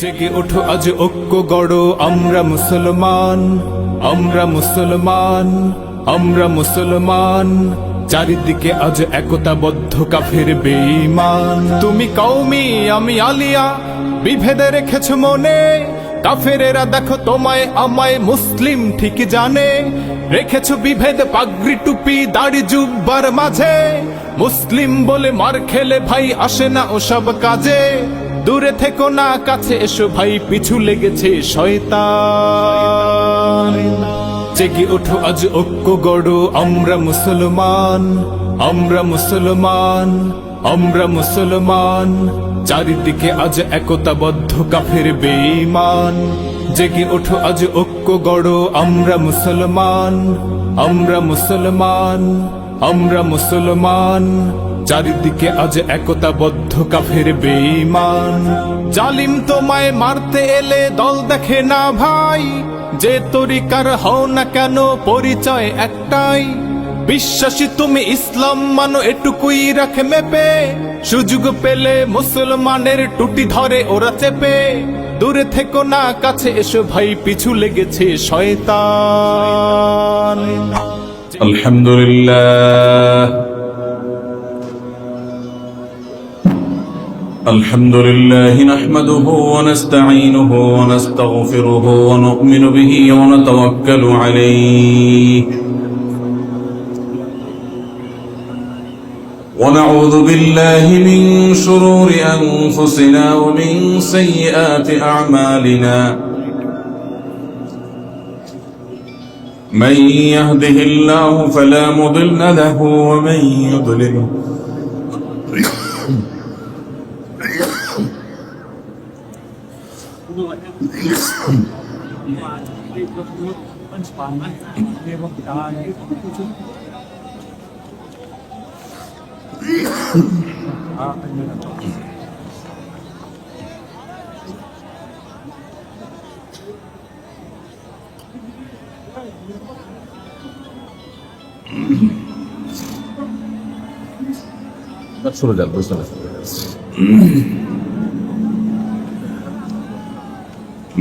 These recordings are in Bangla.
জেগে ওঠো আজ ঐক্য গড়ো, আমরা মুসলমান, আমরা মুসলমান, আমরা মুসলমান। চারিদিকে আজ একতাবদ্ধ কাফের বেঈমান। তুমি কওমি আমি আলিয়া, বিভেদে রেখেছ মনে। কাফেরেরা দেখো তোমায় আমায় মুসলিম ঠিক জানে। রেখেছ বিভেদ পাগড়ি টুপি দাড়ি জুব্বার মাঝে। মুসলিম বলে মার খেলে ভাই আসে না ওসব কাজে। দূরে থেকো না কাছে এসো ভাই, পিছু লেগেছে শয়তান। জেগে ওঠো আজ ঐক্য গড়ো, আমরা মুসলমান, আমরা মুসলমান, আমরা মুসলমান। চারিদিকে আজ একতাবদ্ধ কাফের বেঈমান। জেগে ওঠো আজ ঐক্য গড়ো, আমরা মুসলমান, আমরা মুসলমান, আমরা মুসলমান। চারিদিকে আজ একতাবদ্ধ কাফের বেঈমান। জালিম তোমায় মারতে এলে দল দেখে না ভাই। যে তরিকার হও না কেন পরিচয় একটাই। বিশ্বাসী তুমি ইসলাম মানো এটুকুই রাখে মেপে। সুযোগ পেলে মুসলমানের টুটি ধরে ওরা চেপে। দূরে থেকো না কাছে এসো ভাই, পিছু লেগেছে শয়তান। আলহামদুলিল্লাহ الحمد لله نحمده ونستعينه ونستغفره ونؤمن به ونتوكل عليه ونعوذ بالله من شرور أنفسنا ومن سيئات أعمالنا من يهده الله فلا مضل له ومن يضلل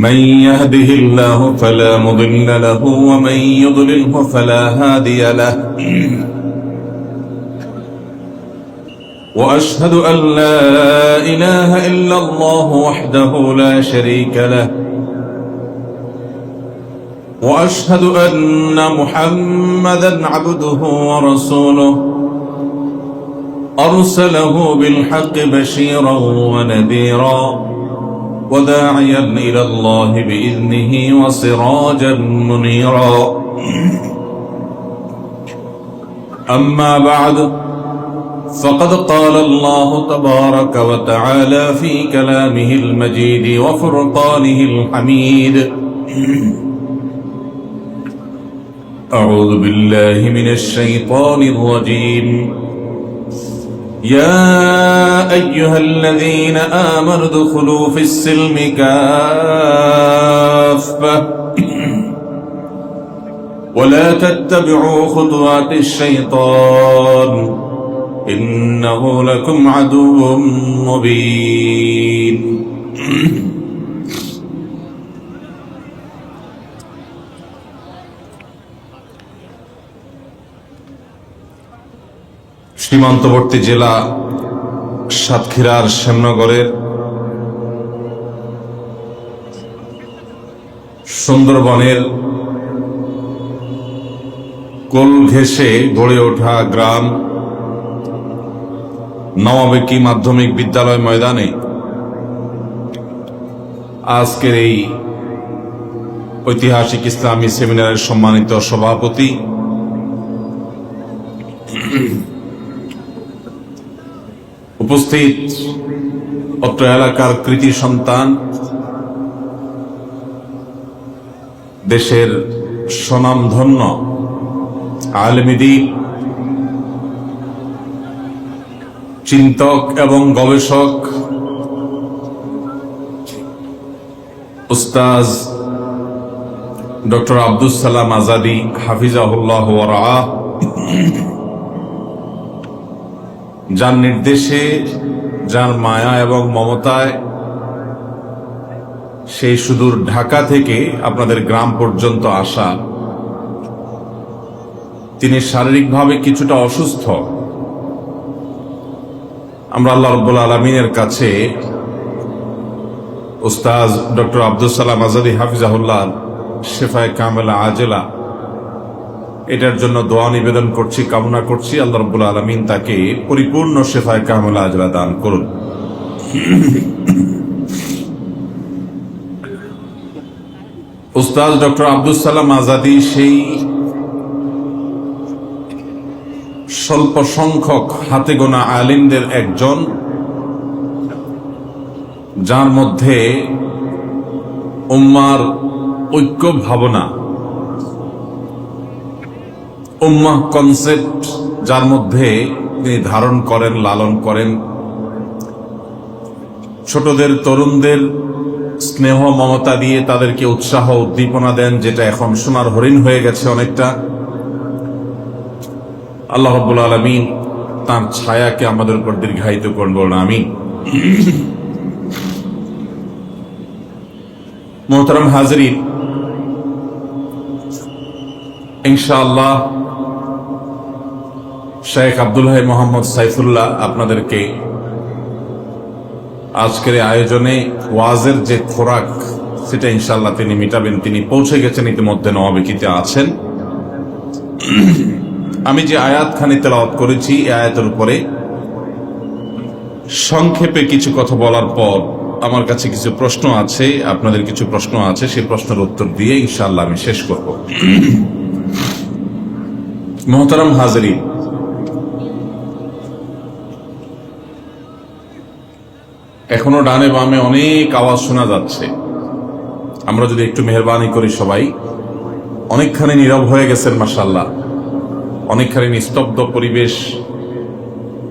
من يهده الله فلا مضل له ومن يضلله فلا هادي له وأشهد أن لا إله إلا الله وحده لا شريك له وأشهد أن محمدا عبده ورسوله أرسله بالحق بشيرا ونذيرا وداعيا إلى الله بإذنه وسراجا منيرا أما بعد فقد قال الله تبارك وتعالى في كلامه المجيد وفرقانه الحميد أعوذ بالله من الشيطان الرجيم يا أيها الذين آمنوا ادخلوا في السلم كافة ولا تتبعوا خطوات الشيطان إنه لكم عدو مبين সীমান্তবর্তী জেলা সাতক্ষীরার শ্যামনগরের সুন্দরবনের কোল ঘেঁষে গড়ে ওঠা গ্রাম নওয়াবেকি মাধ্যমিক বিদ্যালয় ময়দানে আজকের এই ঐতিহাসিক ইসলামী সেমিনারের সম্মানিত সভাপতি উপস্থিত অত্র এলাকার কৃতি সন্তান, দেশের স্বনামধন্য আলেমী দ্বীন, চিন্তক এবং গবেষক উস্তাজ ডক্টর আব্দুস সালাম আজাদী হাফিজাহুল্লাহ ওয়া রাআহ, যার নির্দেশে, যার মায়া এবং মমতায় সেই সুদূর ঢাকা থেকে আপনাদের গ্রাম পর্যন্ত আসা। তিনি শারীরিকভাবে কিছুটা অসুস্থ। আমরা আল্লাহ রাব্বুল আলামিনের কাছে উস্তাজ ডক্টর আব্দুল সালাম আজাদি হাফিজাহুল্লাহ শেফায়ে কামেলা আজেলা এটার জন্য দোয়া নিবেদন করছি, কামনা করছি আল্লাহ রাব্বুল আলামিন তাকে পরিপূর্ণ শেফায়ে কামেলা আজেলা দান করুন। উস্তাজ ডক্টর আব্দুল সালাম আজাদি সেই স্বল্প সংখ্যক হাতে গোনা আলিমদের একজন, যার মধ্যে উম্মার ঐক্য ভাবনা, উম্মাহ কনসেপ্ট যার মধ্যে তিনি ধারণ করেন, লালন করেন। ছোটদের তরুণদের স্নেহ মমতা দিয়ে তাদেরকে উৎসাহ উদ্দীপনা দেন, যেটা এখন সোনার হরিণ হয়ে গেছে অনেকটা। আল্লাহ রাব্বুল আলামিন তার ছায়াকে আমাদের উপর দীর্ঘায়িত করুন, বলুন আমিন। মোহতারাম হাজরিন, ইনশাআল্লাহ শেখ আব্দুল হাই মোহাম্মদ সাইফুল্লাহ আপনাদেরকে আজকের আয়োজনে ওয়াজের যে খোরাক সেটা ইনশাআল্লাহ তিনি মিটাবেন। তিনি পৌঁছে গেছেন, ইতিমধ্যে নওয়াবিকিতে আছেন। আমি যে আয়াতখানি তেলাওয়াত করেছি এই আয়াতের উপরে সংক্ষেপে কিছু কথা বলার পর আমার কাছে কিছু প্রশ্ন আছে, আপনাদের কিছু প্রশ্ন আছে, সেই প্রশ্নের উত্তর দিয়ে ইনশাআল্লাহ আমি শেষ করব। মোহতারাম হাজরিন, এখনো ডানে বামে অনেক আওয়াজ শোনা যাচ্ছে। আমরা যদি একটু মেহরবানি করি, সবাই অনেকখানি নীরব হয়ে গেছেন মাশাআল্লাহ, অনেকখানি নিস্তব্ধ পরিবেশ।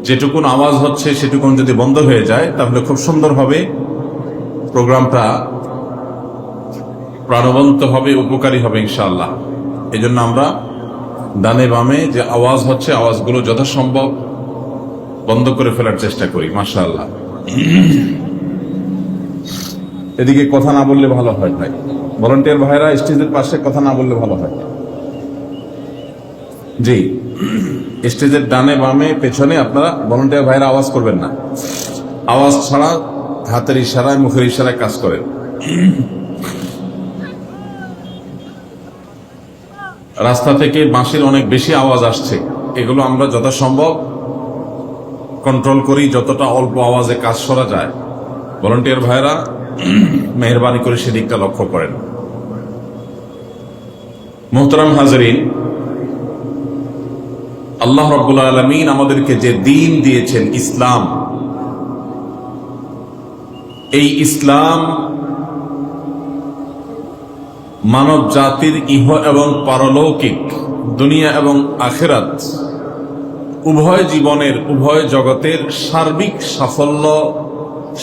যেটুকুন আওয়াজ হচ্ছে সেটুকুন যদি বন্ধ হয়ে যায় তাহলে খুব সুন্দরভাবে প্রোগ্রামটা প্রাণবন্ত হবে, উপকারী হবে ইনশাআল্লাহ। এই জন্য আমরা ডানে বামে যে আওয়াজ হচ্ছে আওয়াজগুলো যথাসম্ভব বন্ধ করে ফেলার চেষ্টা করি। মাশাআল্লাহ, এদিকে কথা না বললে ভালো হয় ভাই, ভলান্টিয়ার ভাইরা স্টেজের পাশে কথা না বললে ভালো হয়। জি, স্টেজের ডানে বামে পেছনে আপনারা ভলান্টিয়ার ভাইরা আওয়াজ করবেন না, আওয়াজ ছাড়া হাতের ইশারায় মুখের ইশারায় কাজ করেন। রাস্তা থেকে বাঁশির অনেক বেশি আওয়াজ আসছে, এগুলো আমরা যথাসম্ভব কন্ট্রোল করি, যতটা অল্প আওয়াজে কাজ করা যায়। ভলান্টিয়ার ভাইরা মেহরবানি করে সেদিকটা লক্ষ্য করেন। মোহতারাম হাজরিন, আল্লাহ রাব্বুল আলামিন আমাদেরকে যে দ্বীন দিয়েছেন ইসলাম, এই ইসলাম মানব জাতির ইহ এবং পারলৌকিক, দুনিয়া এবং আখিরাত উভয় জীবনের, উভয় জগতের সার্বিক সাফল্য,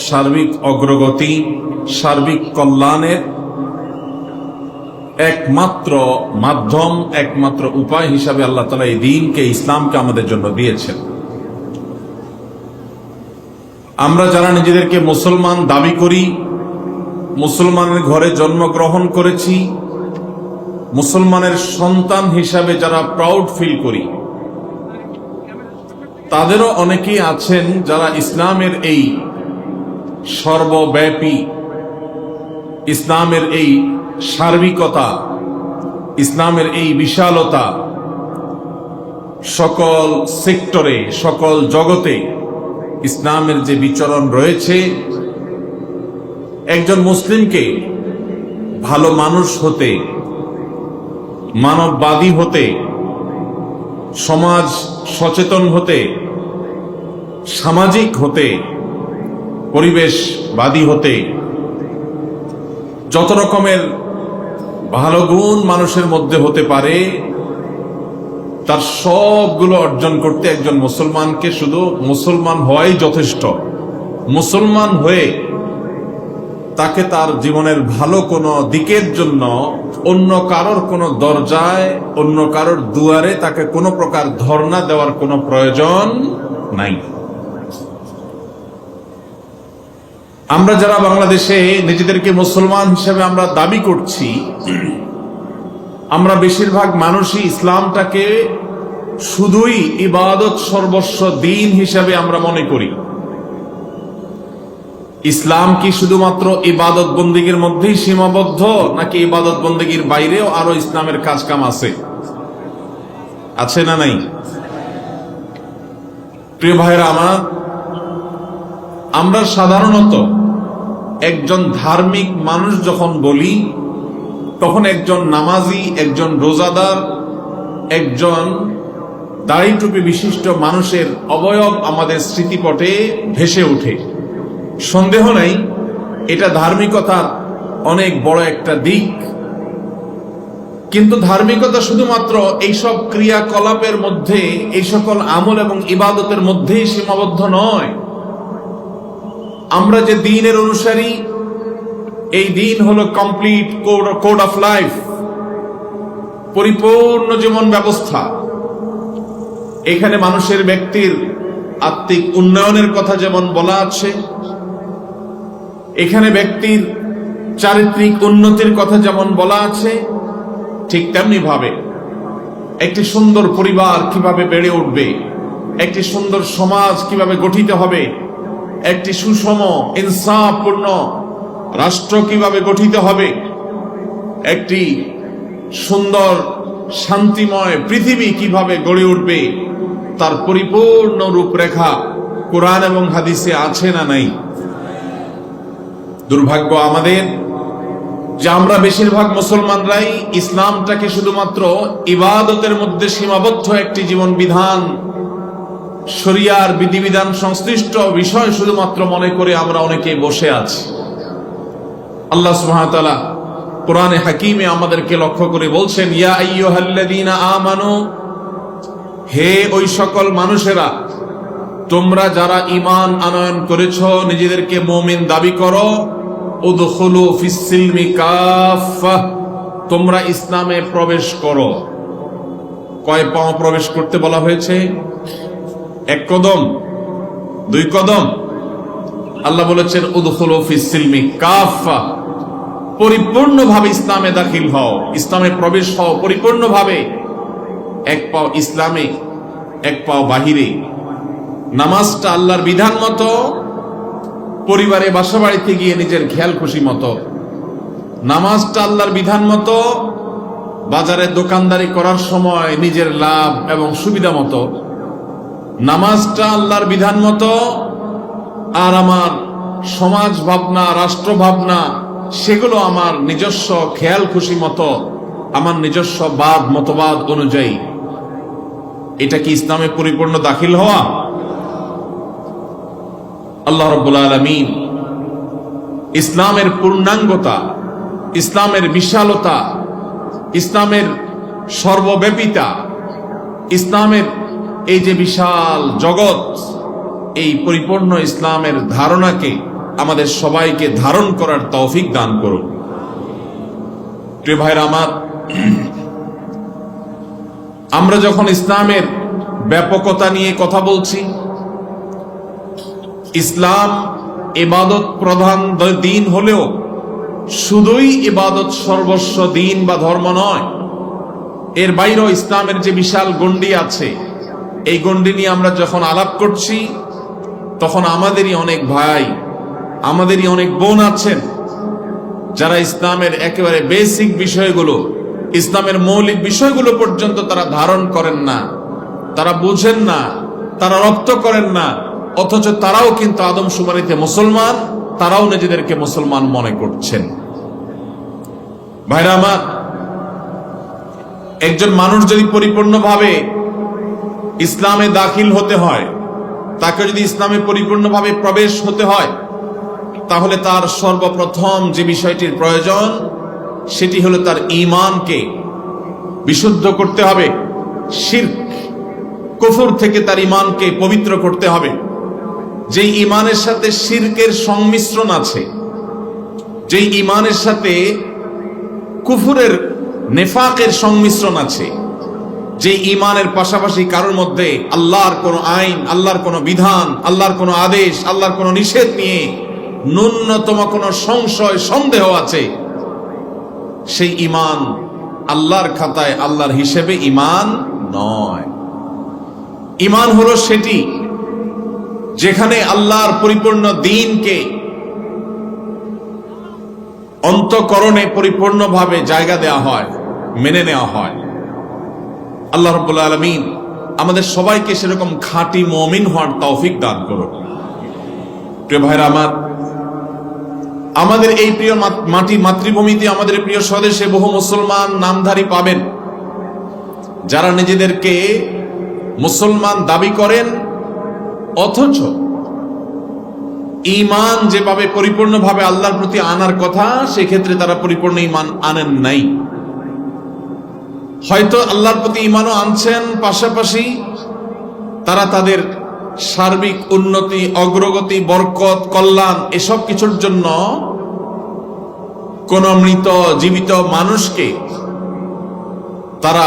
সার্বিক অগ্রগতি, সার্বিক কল্যাণের একমাত্র মাধ্যম, একমাত্র উপায় হিসাবে আল্লাহ তাআলা এই দ্বীনকে, ইসলামকে আমাদের জন্য দিয়েছেন। আমরা যারা নিজেদেরকে মুসলমান দাবি করি, মুসলমানের ঘরে জন্মগ্রহণ করেছি, মুসলমানের সন্তান হিসাবে যারা প্রাউড ফিল করি, তাদেরও অনেকেই আছেন যারা ইসলামের এই সর্বব্যাপী, ইসলামের এই সার্বিকতা, ইসলামের এই বিশালতা, সকল সেক্টরে, সকল জগতে ইসলামের যে বিচরণ রয়েছে, একজন মুসলিমকে ভালো মানুষ হতে, মানববাদী হতে, সমাজ সচেতন হতে, সামাজিক হতে, পরিবেশবাদী হতে, যত রকমের ভালো গুণ মানুষের মধ্যে হতে পারে তার সবগুলো অর্জন করতে একজন মুসলমানকে শুধু মুসলমান হওয়াই যথেষ্ট। মুসলমান হয়ে তাকে তার জীবনের ভালো কোনো দিকের জন্য অন্য কারোর কোনো দরজায়, অন্য কারোর দুয়ারে তাকে কোনো প্রকার ধর্ণা দেওয়ার কোনো প্রয়োজন নাই। আমরা যারা বাংলাদেশে নিজেদেরকে মুসলমান হিসেবে আমরা দাবি করছি, আমরা বেশিরভাগ মানুষই ইসলামটাকে শুধুই ইবাদত সর্বস্ব দিন হিসেবে আমরা মনে করি। ইসলাম কি শুধুমাত্র ইবাদত বন্দেগীর মধ্যেই সীমাবদ্ধ, নাকি ইবাদত বন্দেগীর বাইরেও আরো ইসলামের কাজ কাম আছে? আছে না নাই? প্রিয় ভাইরা আমার, আমরা সাধারণত একজন ধার্মিক মানুষ যখন বলি, তখন একজন নামাজি, একজন রোজাদার, একজন দাড়ি টুপি বিশিষ্ট মানুষের অবয়ব আমাদের স্মৃতিপটে ভেসে ওঠে। সন্দেহ নেই এটা ধার্মিকতার অনেক বড় একটা দিক। কিন্তু ধার্মিকতা শুধুমাত্র এইসব ক্রিয়াকলাপের মধ্যে, এই সকল আমল এবং ইবাদতের মধ্যেই সীমাবদ্ধ নয়। আমরা যে দ্বীনের অনুসারী, এই দ্বীন হলো কমপ্লিট কোড অফ লাইফ, পরিপূর্ণ জীবন ব্যবস্থা। এখানে মানুষের ব্যক্তির আত্মিক উন্নয়নের কথা যেমন বলা আছে, এখানে ব্যক্তির চারিত্রিক উন্নতির কথা যেমন বলা আছে, ঠিক তেমনি ভাবে একটি সুন্দর পরিবার কিভাবে বেড়ে উঠবে, একটি সুন্দর সমাজ কিভাবে গঠিত হবে, একটি সুষম ইনসাফপূর্ণ রাষ্ট্র কিভাবে গঠিত হবে, একটি সুন্দর শান্তিময় পৃথিবী কিভাবে গড়ে উঠবে, তার পরিপূর্ণ রূপরেখা কোরআন এবং হাদিসে আছে না নাই? দুর্ভাগ্য আমাদের যে আমরা বেশিরভাগ মুসলমানরাই ইসলামটাকে শুধুমাত্র ইবাদতের মধ্যে সীমাবদ্ধ একটি জীবন বিধান, শরিয়ার বিধিবিধান সংশ্লিষ্ট বিষয় শুধুমাত্র মনে করে আমরা অনেকে বসে আছি। আল্লাহ সুবহানাহু ওয়া তাআলা কোরআনে হাকিমে আমাদেরকে লক্ষ্য করে বলছেন, ইয়া আইয়ুহাল্লাযীনা আমানু, হে ওই সকল মানুষেরা, তোমরা যারা ঈমান আনয়ন করেছো, নিজেদেরকে মুমিন দাবি করো, উদখুলু ফিস সিলমি কাফা, তোমরা ইসলামে প্রবেশ করো। কয় পাও প্রবেশ করতে বলা হয়েছে? এক কদম, দুই কদম? আল্লাহ বলেছেন উদখুলু ফিস সিলমি কাফা, পরিপূর্ণভাবে ইসলামে দাখিল হও, ইসলামে প্রবেশ হও পরিপূর্ণভাবে। এক পাও ইসলামে, এক পাও বাহিরে। নামাজটা আল্লাহর বিধান মতো, পরিবারে বাসা বাড়িতে গিয়ে নিজের খেয়াল খুশি মতো। নামাজটা আল্লাহর বিধান মতো, বাজারে দোকানদারি করার সময় নিজের লাভ এবং সুবিধা মতো। নামাজটা আল্লাহর বিধান মতো, আর আমার সমাজ ভাবনা, রাষ্ট্র ভাবনা, সেগুলো আমার নিজস্ব খেয়াল খুশি মতো, আমার নিজস্ব বাদ মতবাদ অনুযায়ী। এটা কি ইসলামে পরিপূর্ণ দাখিল হওয়া? আল্লাহ রাব্বুল আলামিন ইসলামের পূর্ণাঙ্গতা, ইসলামের বিশালতা, ইসলামের সর্বব্যাপিতা, ইসলামের এই যে বিশাল জগৎ, এই পরিপূর্ণ ইসলামের ধারণাকে আমাদের সবাইকে ধারণ করার তৌফিক দান করুন। প্রিয় ভাইরা আমার, আমরা যখন ইসলামের ব্যাপকতা নিয়ে কথা বলছি, ইসলাম ইবাদত প্রধান দিন হলেও শুধুই ইবাদত সর্বস্ব দিন বা ধর্ম নয়, এর বাইরেও ইসলামের যে বিশাল গণ্ডি আছে, এই গণ্ডি নিয়ে আমরা যখন আলাপ করছি, তখন আমাদেরই অনেক ভাই, আমাদেরই অনেক বোন আছেন যারা ইসলামের একেবারে বেসিক বিষয়গুলো, ইসলামের মৌলিক বিষয়গুলো পর্যন্ত তারা ধারণ করেন না, তারা বুঝেন না, তারা রপ্ত করেন না, অথচ তারাও কিন্তু আদমশুমারিতে মুসলমান, তারাও নিজেদেরকে মুসলমান মনে করছেন। ভাইরা আমার, একজন মানুষ যদি পরিপূর্ণভাবে ইসলামে দাখিল হতে হয়, তাকে যদি ইসলামে পরিপূর্ণভাবে প্রবেশ হতে হয়, তাহলে তার সর্বপ্রথম যে বিষয়টির প্রয়োজন, সেটি হলো তার ঈমানকে বিশুদ্ধ করতে হবে। শিরক, কুফর থেকে তার ঈমানকে পবিত্র করতে হবে। যেই ঈমানের সাথে শিরকের সংমিশ্রণ আছে, যেই ঈমানের সাথে কুফরের, নেফাকের সংমিশ্রণ আছে, যে ঈমানের পাশাপাশি কারোর মধ্যে আল্লাহর কোন আইন, আল্লাহর কোন বিধান, আল্লাহর কোন আদেশ, আল্লাহর কোন নিষেধ নিয়ে ন্যূনতম কোনো সংশয় সন্দেহ আছে, সেই ঈমান আল্লাহর খাতায় আল্লাহর হিসেবে ঈমান নয়। ঈমান হলো সেটি যেখানে আল্লাহর পরিপূর্ণ দ্বীনকে অন্তঃকরণে পরিপূর্ণভাবে জায়গা দেওয়া হয়, মেনে নেওয়া হয়। আল্লাহ রাব্বুল আলামিন আমাদের সবাইকে সেরকম খাঁটি মুমিন হওয়ার তৌফিক দান করুন। প্রিয় ভাইরা আমার, আমাদের এই প্রিয় মাটি মাতৃভূমিতে, আমাদের প্রিয় স্বদেশে বহু মুসলমান নামধারী পাবেন যারা নিজেদেরকে মুসলমান দাবি করেন, অথচ ঈমান যেভাবে পরিপূর্ণভাবে আল্লাহর প্রতি আনার কথা সেক্ষেত্রে তারা পরিপূর্ণ ঈমান আনেন নাই। হয়তো আল্লাহর প্রতি ঈমানও আনছেন, পাশাপাশি তারা তাদের সার্বিক উন্নতি, অগ্রগতি, বরকত, কল্যাণ এসব কিছুর জন্য কোন মৃত জীবিত মানুষকে তারা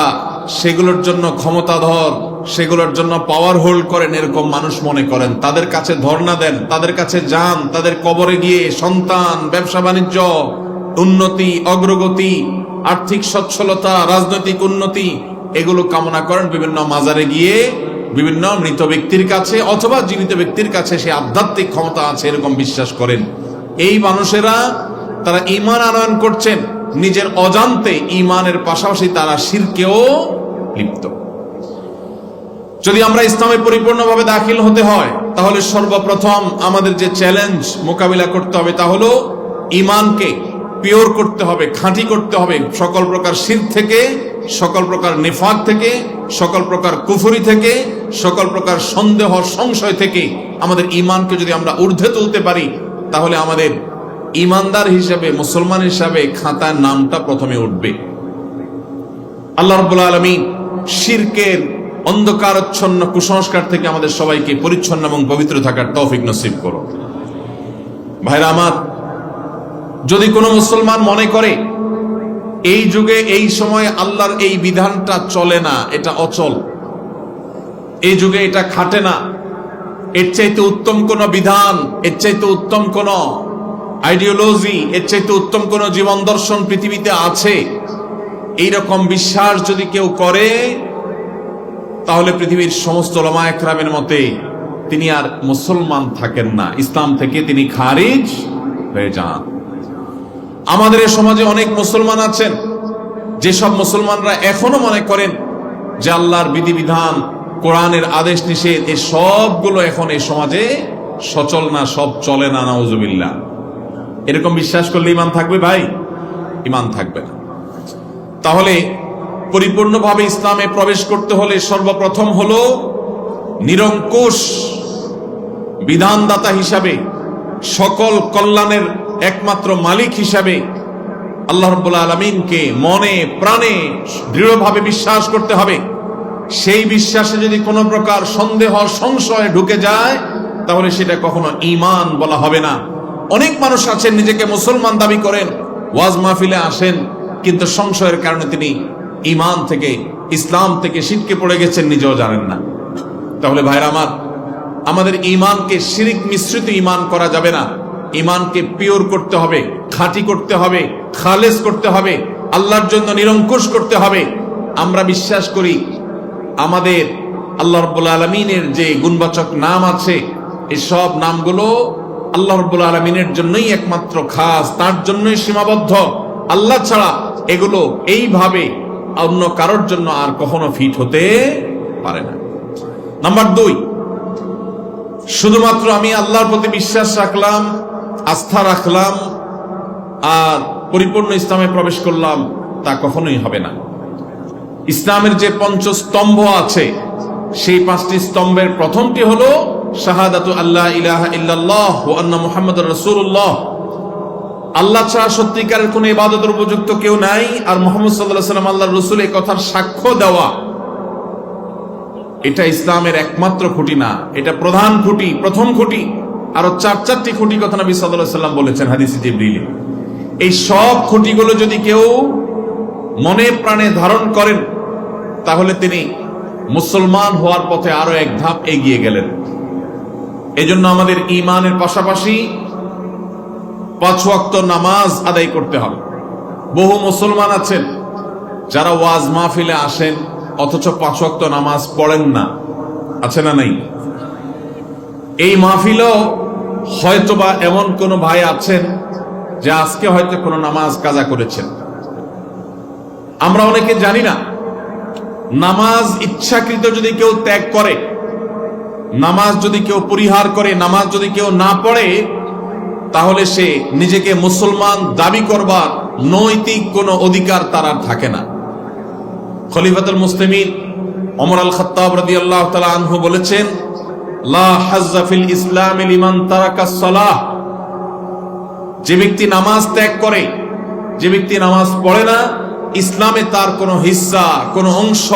সেগুলোর জন্য ক্ষমতাধর, সেগুলোর জন্য পাওয়ার হোল্ড করেন, এরকম মানুষ মনে করেন। তাদের কাছে ধর্ণা দেন, তাদের কাছে যান, তাদের কবরে গিয়ে সন্তান, ব্যবসা বাণিজ্য, উন্নতি, অগ্রগতি, আর্থিক সচ্ছলতা, রাজনৈতিক উন্নতি এগুলো কামনা করেন বিভিন্ন মাজারে গিয়ে, বিভিন্ন মৃত ব্যক্তির কাছে অথবা জীবিত ব্যক্তির কাছে সে আধ্যাত্মিক ক্ষমতা আছে এরকম বিশ্বাস করেন। এই মানুষেরা তারা ঈমান আনয়ন করছেন নিজের অজান্তে, ঈমানের পাশাপাশি তারা শিরকেও লিপ্ত। যদি আমরা ইসলামে পরিপূর্ণভাবে দাখিল হতে হয় তাহলে সর্বপ্রথম আমাদের যে চ্যালেঞ্জ মোকাবিলা করতে হবে তা হলো ঈমানকে পিওর করতে হবে, খাঁটি করতে হবে সকল প্রকার শিরক থেকে, সকল প্রকার নিফাক থেকে, সকল প্রকার কুফরি থেকে, সকল প্রকার সন্দেহ সংশয় থেকে। আমাদের ঈমানকে যদি আমরা ঊর্ধ্বে তুলতে পারি তাহলে আমাদের ঈমানদার হিসেবে, মুসলমান হিসেবে খাতার নামটা প্রথমে উঠবে। আল্লাহ রাব্বুল আলামিন শিরকের অন্ধকারাচ্ছন্ন কুসংস্কার থেকে আমাদের সবাইকে পরিচ্ছন্ন এবং পবিত্র থাকার তৌফিক নসিব করো। ভাইরা আমার, যদি কোনো মুসলমান মনে করে এই যুগে এই সময় আল্লাহর এই বিধানটা চলে না, এটা অচল, এই যুগে এটা খাটে না, এর চাইতে উত্তম কোন বিধান, এর চাইতে উত্তম কোন আইডিওলজি, এর চাইতে উত্তম কোন জীবন দর্শন পৃথিবীতে আছে, এইরকম বিশ্বাস যদি কেউ করে তাহলে পৃথিবীর সমস্ত উলামা একরামের মতে তিনি আর মুসলমান থাকেন না, ইসলাম থেকে তিনি খারিজ হয়ে যান। আমাদের এই সমাজে অনেক মুসলমান আছেন যেসব মুসলমানরা এখনো মনে করেন যে আল্লাহর বিধিবিধান, কোরআনের আদেশ নিষেধ এই সবগুলো এখন এই সমাজে সচল না, সব চলে না, নাউজুবিল্লাহ। এরকম বিশ্বাস করলে ঈমান থাকবে ভাই? ঈমান থাকবে না। তাহলে পরিপূর্ণভাবে ইসলামে প্রবেশ করতে হলে সর্বপ্রথম হলো নিরঙ্কুশ বিধানদাতা হিসাবে, সকল কল্যাণের একমাত্র মালিক হিসাবে আল্লাহ রাব্বুল আলামিনকে মনে প্রাণে দৃঢ়ভাবে বিশ্বাস করতে হবে। সেই বিশ্বাসে যদি কোনো প্রকার সন্দেহ সংশয় ঢুকে যায় তাহলে সেটা কখনো ঈমান বলা হবে না। অনেক মানুষ আছেন নিজেকে মুসলমান দাবি করেন, ওয়াজ মাহফিলে আসেন, কিন্তু সংশয়ের কারণে তিনি ঈমান থেকে, ইসলাম থেকে ছিটকে পড়ে গেছেন, নিজেও জানেন না। তাহলে ভাইরা আমার, আমাদের ঈমানকে শিরক মিশ্রিত ঈমান করা যাবে না। ঈমানকে পিওর করতে হবে, খাঁটি করতে হবে, খালেস করতে হবে, আল্লাহর জন্য নিরঙ্কুশ করতে হবে। আমরা বিশ্বাস করি আমাদের আল্লাহ রাব্বুল আলামিনের যে গুণবাচক নাম আছে এই সব নামগুলো আল্লাহ রাব্বুল আলামিনের জন্যই একমাত্র খাস, তার জন্যই সীমাবদ্ধ। আল্লাহ ছাড়া এগুলো এইভাবে অন্য কারোর জন্য আর কখনো ফিট হতে পারে না। নাম্বার 2, শুধুমাত্র আমি আল্লাহর প্রতি বিশ্বাস রাখলাম, আস্থা রাখলাম আর পরিপূর্ণ ইসলামে প্রবেশ করলাম, তা কখনোই হবে না। ইসলামের যে পঞ্চস্তম্ভ আছে সেই 5টি স্তম্ভের প্রথমটি হলো শাহাদাতু আল্লাহ ইলাহা ইল্লাল্লাহ ওয়া আন্না মুহাম্মাদুর রাসূলুল্লাহ। আল্লাহ ছাড়া সত্যিকারের কোন ইবাদতের উপযুক্ত কেউ নাই, আর মুহাম্মদ সাল্লাল্লাহু আলাইহি ওয়াসাল্লাম আল্লাহর রাসূল, এই কথার সাক্ষ্য দেওয়া, এটা ইসলামের একমাত্র খুঁটি না, এটা প্রধান খুঁটি, প্রথম খুঁটি। আরো 4টি খুঁটি কথা নবী সাল্লাল্লাহু আলাইহি ওয়াসাল্লাম বলেছেন হাদিসে জিবরিলে। এই সব খুঁটিগুলো যদি কেউ মনে প্রাণে ধারণ করেন তাহলে তিনি মুসলমান হওয়ার পথে আরো এক ধাপ এগিয়ে গেলেন। এজন্য আমাদের ঈমানের পাশাপাশি 5 ওয়াক্ত নামাজ আদায় করতে হবে। বহু মুসলমান আছেন যারা ওয়াজ মাহফিলে আসেন অথচ 5 ওয়াক্ত নামাজ পড়েন না, আছে না নাই? এই মাহফিলেও হয়তোবা এমন কোন ভাই আছেন যে আজকে হয়তো কোনো নামাজ কাজা করেছেন। আমরা অনেকে জানি না, নামাজ ইচ্ছাকৃত যদি কেউ ত্যাগ করে, নামাজ যদি কেউ পরিহার করে, নামাজ যদি কেউ না পড়ে, তাহলে সে নিজেকে মুসলমান দাবি করবার নৈতিক কোনো অধিকার তার আর থাকে না। খলিফাতুল মুসলিমিন ওমর আল খাত্তাব রাদিয়াল্লাহু তাআলা আনহু বলেছেন, লা হাজ্জা ফিল ইসলাম লিমান তারাকাস সালাহ। যে ব্যক্তি নামাজ ত্যাগ করে, যে ব্যক্তি নামাজ পড়ে না, ইসলামে তার কোনো হিস্সা, কোনো অংশ,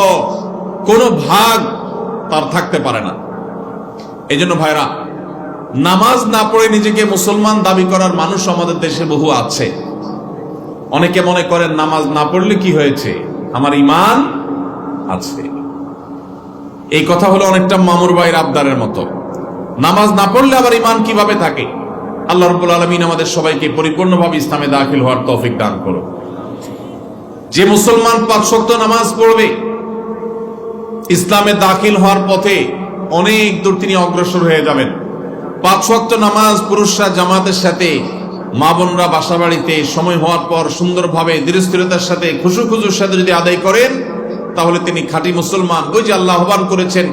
কোনো ভাগ তার থাকতে পারে না। এই জন্য ভাইরা, নামাজ না পড়ে নিজেকে মুসলমান দাবি করার মানুষ আমাদের দেশে বহু আছে। অনেকে মনে করেন নামাজ না পড়লে কি হয়েছে, আমার ঈমান আছে। এই কথা হলো অনেকটা মামুর ভাইয়ের আবদারের মতো। নামাজ না পড়লে আবার ঈমান কিভাবে থাকে? আল্লাহ রাব্বুল আলামিন আমাদের সবাইকে পরিপূর্ণভাবে ইসলামে দাখিল হওয়ার তৌফিক দান করুন। যে মুসলমান 5 ওয়াক্ত নামাজ পড়বে, ইসলামে দাখিল হওয়ার পথে অনেক দূর তিনি অগ্রসর হয়ে যাবেন। 5 ওয়াক্ত নামাজ পুরুষরা জামাতের সাথে, মা বোনরা বাসা বাড়িতে সময় হওয়ার পর সুন্দরভাবে ধীরস্থিরতার সাথে খুশুখুজুর সাথে যদি আদায় করেন, তাহলে তিনি খাঁটি মুসলমান। ওই যে আল্লাহ আহ্বান করেছেন,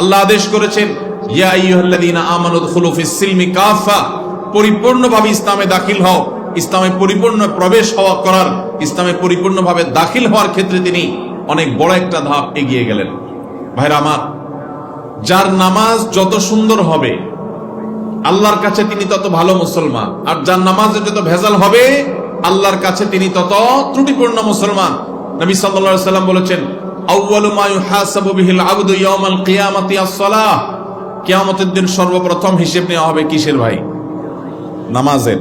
আল্লাহ আদেশ করেছেন, ইয়া আইয়ুহাল্লাযীনা আমানু দুখুলু ফিস সিলমি কাফা, পরিপূর্ণভাবে ইসলামে দাখিল হও। ইসলামে পরিপূর্ণ প্রবেশ হওয়া করার, ইসলামে পরিপূর্ণভাবে দাখিল হওয়ার ক্ষেত্রে তিনি অনেক বড় একটা ধাপ এগিয়ে গেলেন। ভাইরা আমার, যার নামাজ যত সুন্দর হবে আল্লাহর কাছে তিনি তত ভালো মুসলমান, আর যার নামাজে যত ভেজাল হবে আল্লাহর কাছে তিনি তত ত্রুটিপূর্ণ মুসলমান। নবী সাল্লাল্লাহু আলাইহি ওয়াসাল্লাম বলেছেন, আউয়ালু মা ইউহাসাবু বিহিল আবদু ইয়াউমাল কিয়ামাতি আস-সালাহ। কিয়ামতের দিন সর্বপ্রথম হিসাব নেওয়া হবে কিসের ভাই? নামাজের।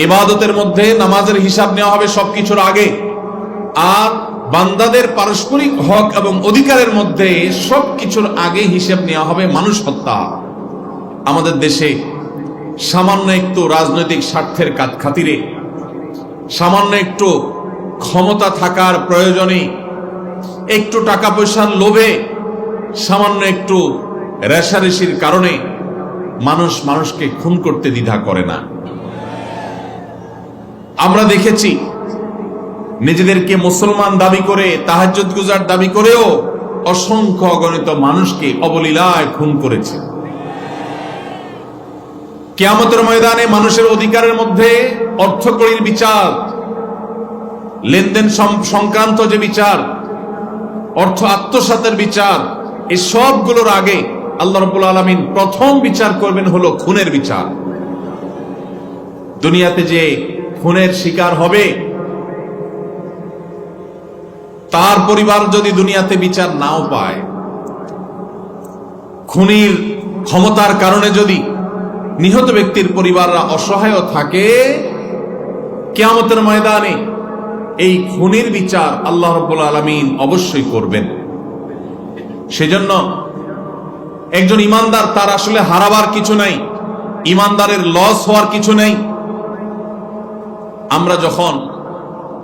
ইবাদতের মধ্যে নামাজের হিসাব নেওয়া হবে সবকিছুর আগে। আর বান্দাদের পারস্পরিক হক এবং অধিকারের মধ্যে সবকিছুর আগে হিসাব নেওয়া হবে মানুষ হত্যা। আমাদের দেশে সামান্য একটু রাজনৈতিক স্বার্থের খাতিরে, সামান্য একটু ক্ষমতা থাকার প্রয়োজনে, একটু টাকা পয়সার লোভে, সামান্য একটু রেষারেষির কারণে মানুষ মানুষকে খুন করতে দ্বিধা করে না। আমরা দেখেছি নিজেদেরকে মুসলমান দাবি করে, তাহাজ্জুদ গুজার দাবি করেও অসংখ্য অগণিত মানুষকে অবলীলায় খুন করেছে। কিয়ামতের ময়দানে মানুষের অধিকারের মধ্যে অর্থকড়ির বিচার, লেনদেন সংক্রান্ত যে বিচার, অর্থ আত্মসাতের বিচার, এই সবগুলোর আগে আল্লাহ রাব্বুল আলামিন প্রথম বিচার করবেন হলো খুনের বিচার। দুনিয়াতে যে খুনের শিকার হবে, তার পরিবার যদি দুনিয়াতে বিচার নাও পায়, খুনির ক্ষমতার কারণে যদি নিহত ব্যক্তির পরিবাররা অসহায় থাকে, কিয়ামতের ময়দানে এই খুনির বিচার আল্লাহ রাব্বুল আলামিন অবশ্যই করবেন। সেজন্য একজন ইমানদার, তার আসলে হারাবার কিছু নাই, ইমানদারের লস হওয়ার কিছু নেই। আমরা যখন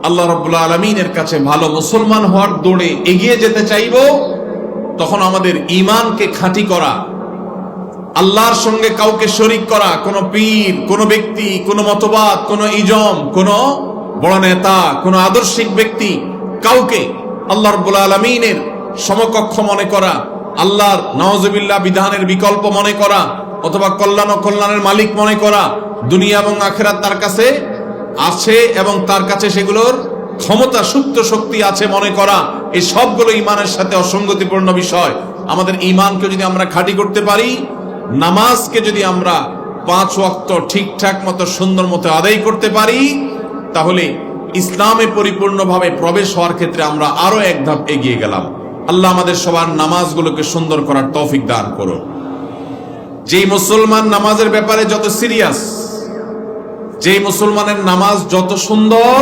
আল্লাহ রাব্বুল আলামিনের কাছে ভালো মুসলমান হওয়ার দৌড়ে এগিয়ে যেতে চাইব, তখন আমাদের ঈমানকে খাঁটি করা, আল্লাহর সঙ্গে কাউকে শরীক করা, কোন পীর, কোন ব্যক্তি, কোন মতবাদ, কোন ইজম, কোন বড় নেতা, কোন আদর্শিক ব্যক্তি, কাউকে আল্লাহ রাব্বুল আলামিনের সমকক্ষ মনে করা, আল্লাহর নাউজুবিল্লাহ বিধানের বিকল্প মনে করা, অথবা কল্যাণ ও কল্যাণের মালিক মনে করা, দুনিয়া এবং আখিরাত তার কাছে আছে এবং তার কাছে সেগুলোর ক্ষমতা, সুপ্ত শক্তি আছে মনে করা, এই সবগুলো ঈমানের সাথে অসঙ্গতিপূর্ণ বিষয়। আমাদের ঈমানকে যদি আমরা খাঁটি করতে পারি, নামাজকে যদি আমরা 5 ওয়াক্ত ঠিকঠাক মতো সুন্দর মতো আদায় করতে পারি, তাহলে ইসলামে পরিপূর্ণভাবে প্রবেশ হওয়ার ক্ষেত্রে আমরা আরো এক ধাপ এগিয়ে গেলাম। আল্লাহ আমাদের সবার নামাজগুলোকে সুন্দর করার তৌফিক দান করুন। যেই মুসলমান নামাজের ব্যাপারে যত সিরিয়াস, যেই মুসলমানের নামাজ যত সুন্দর,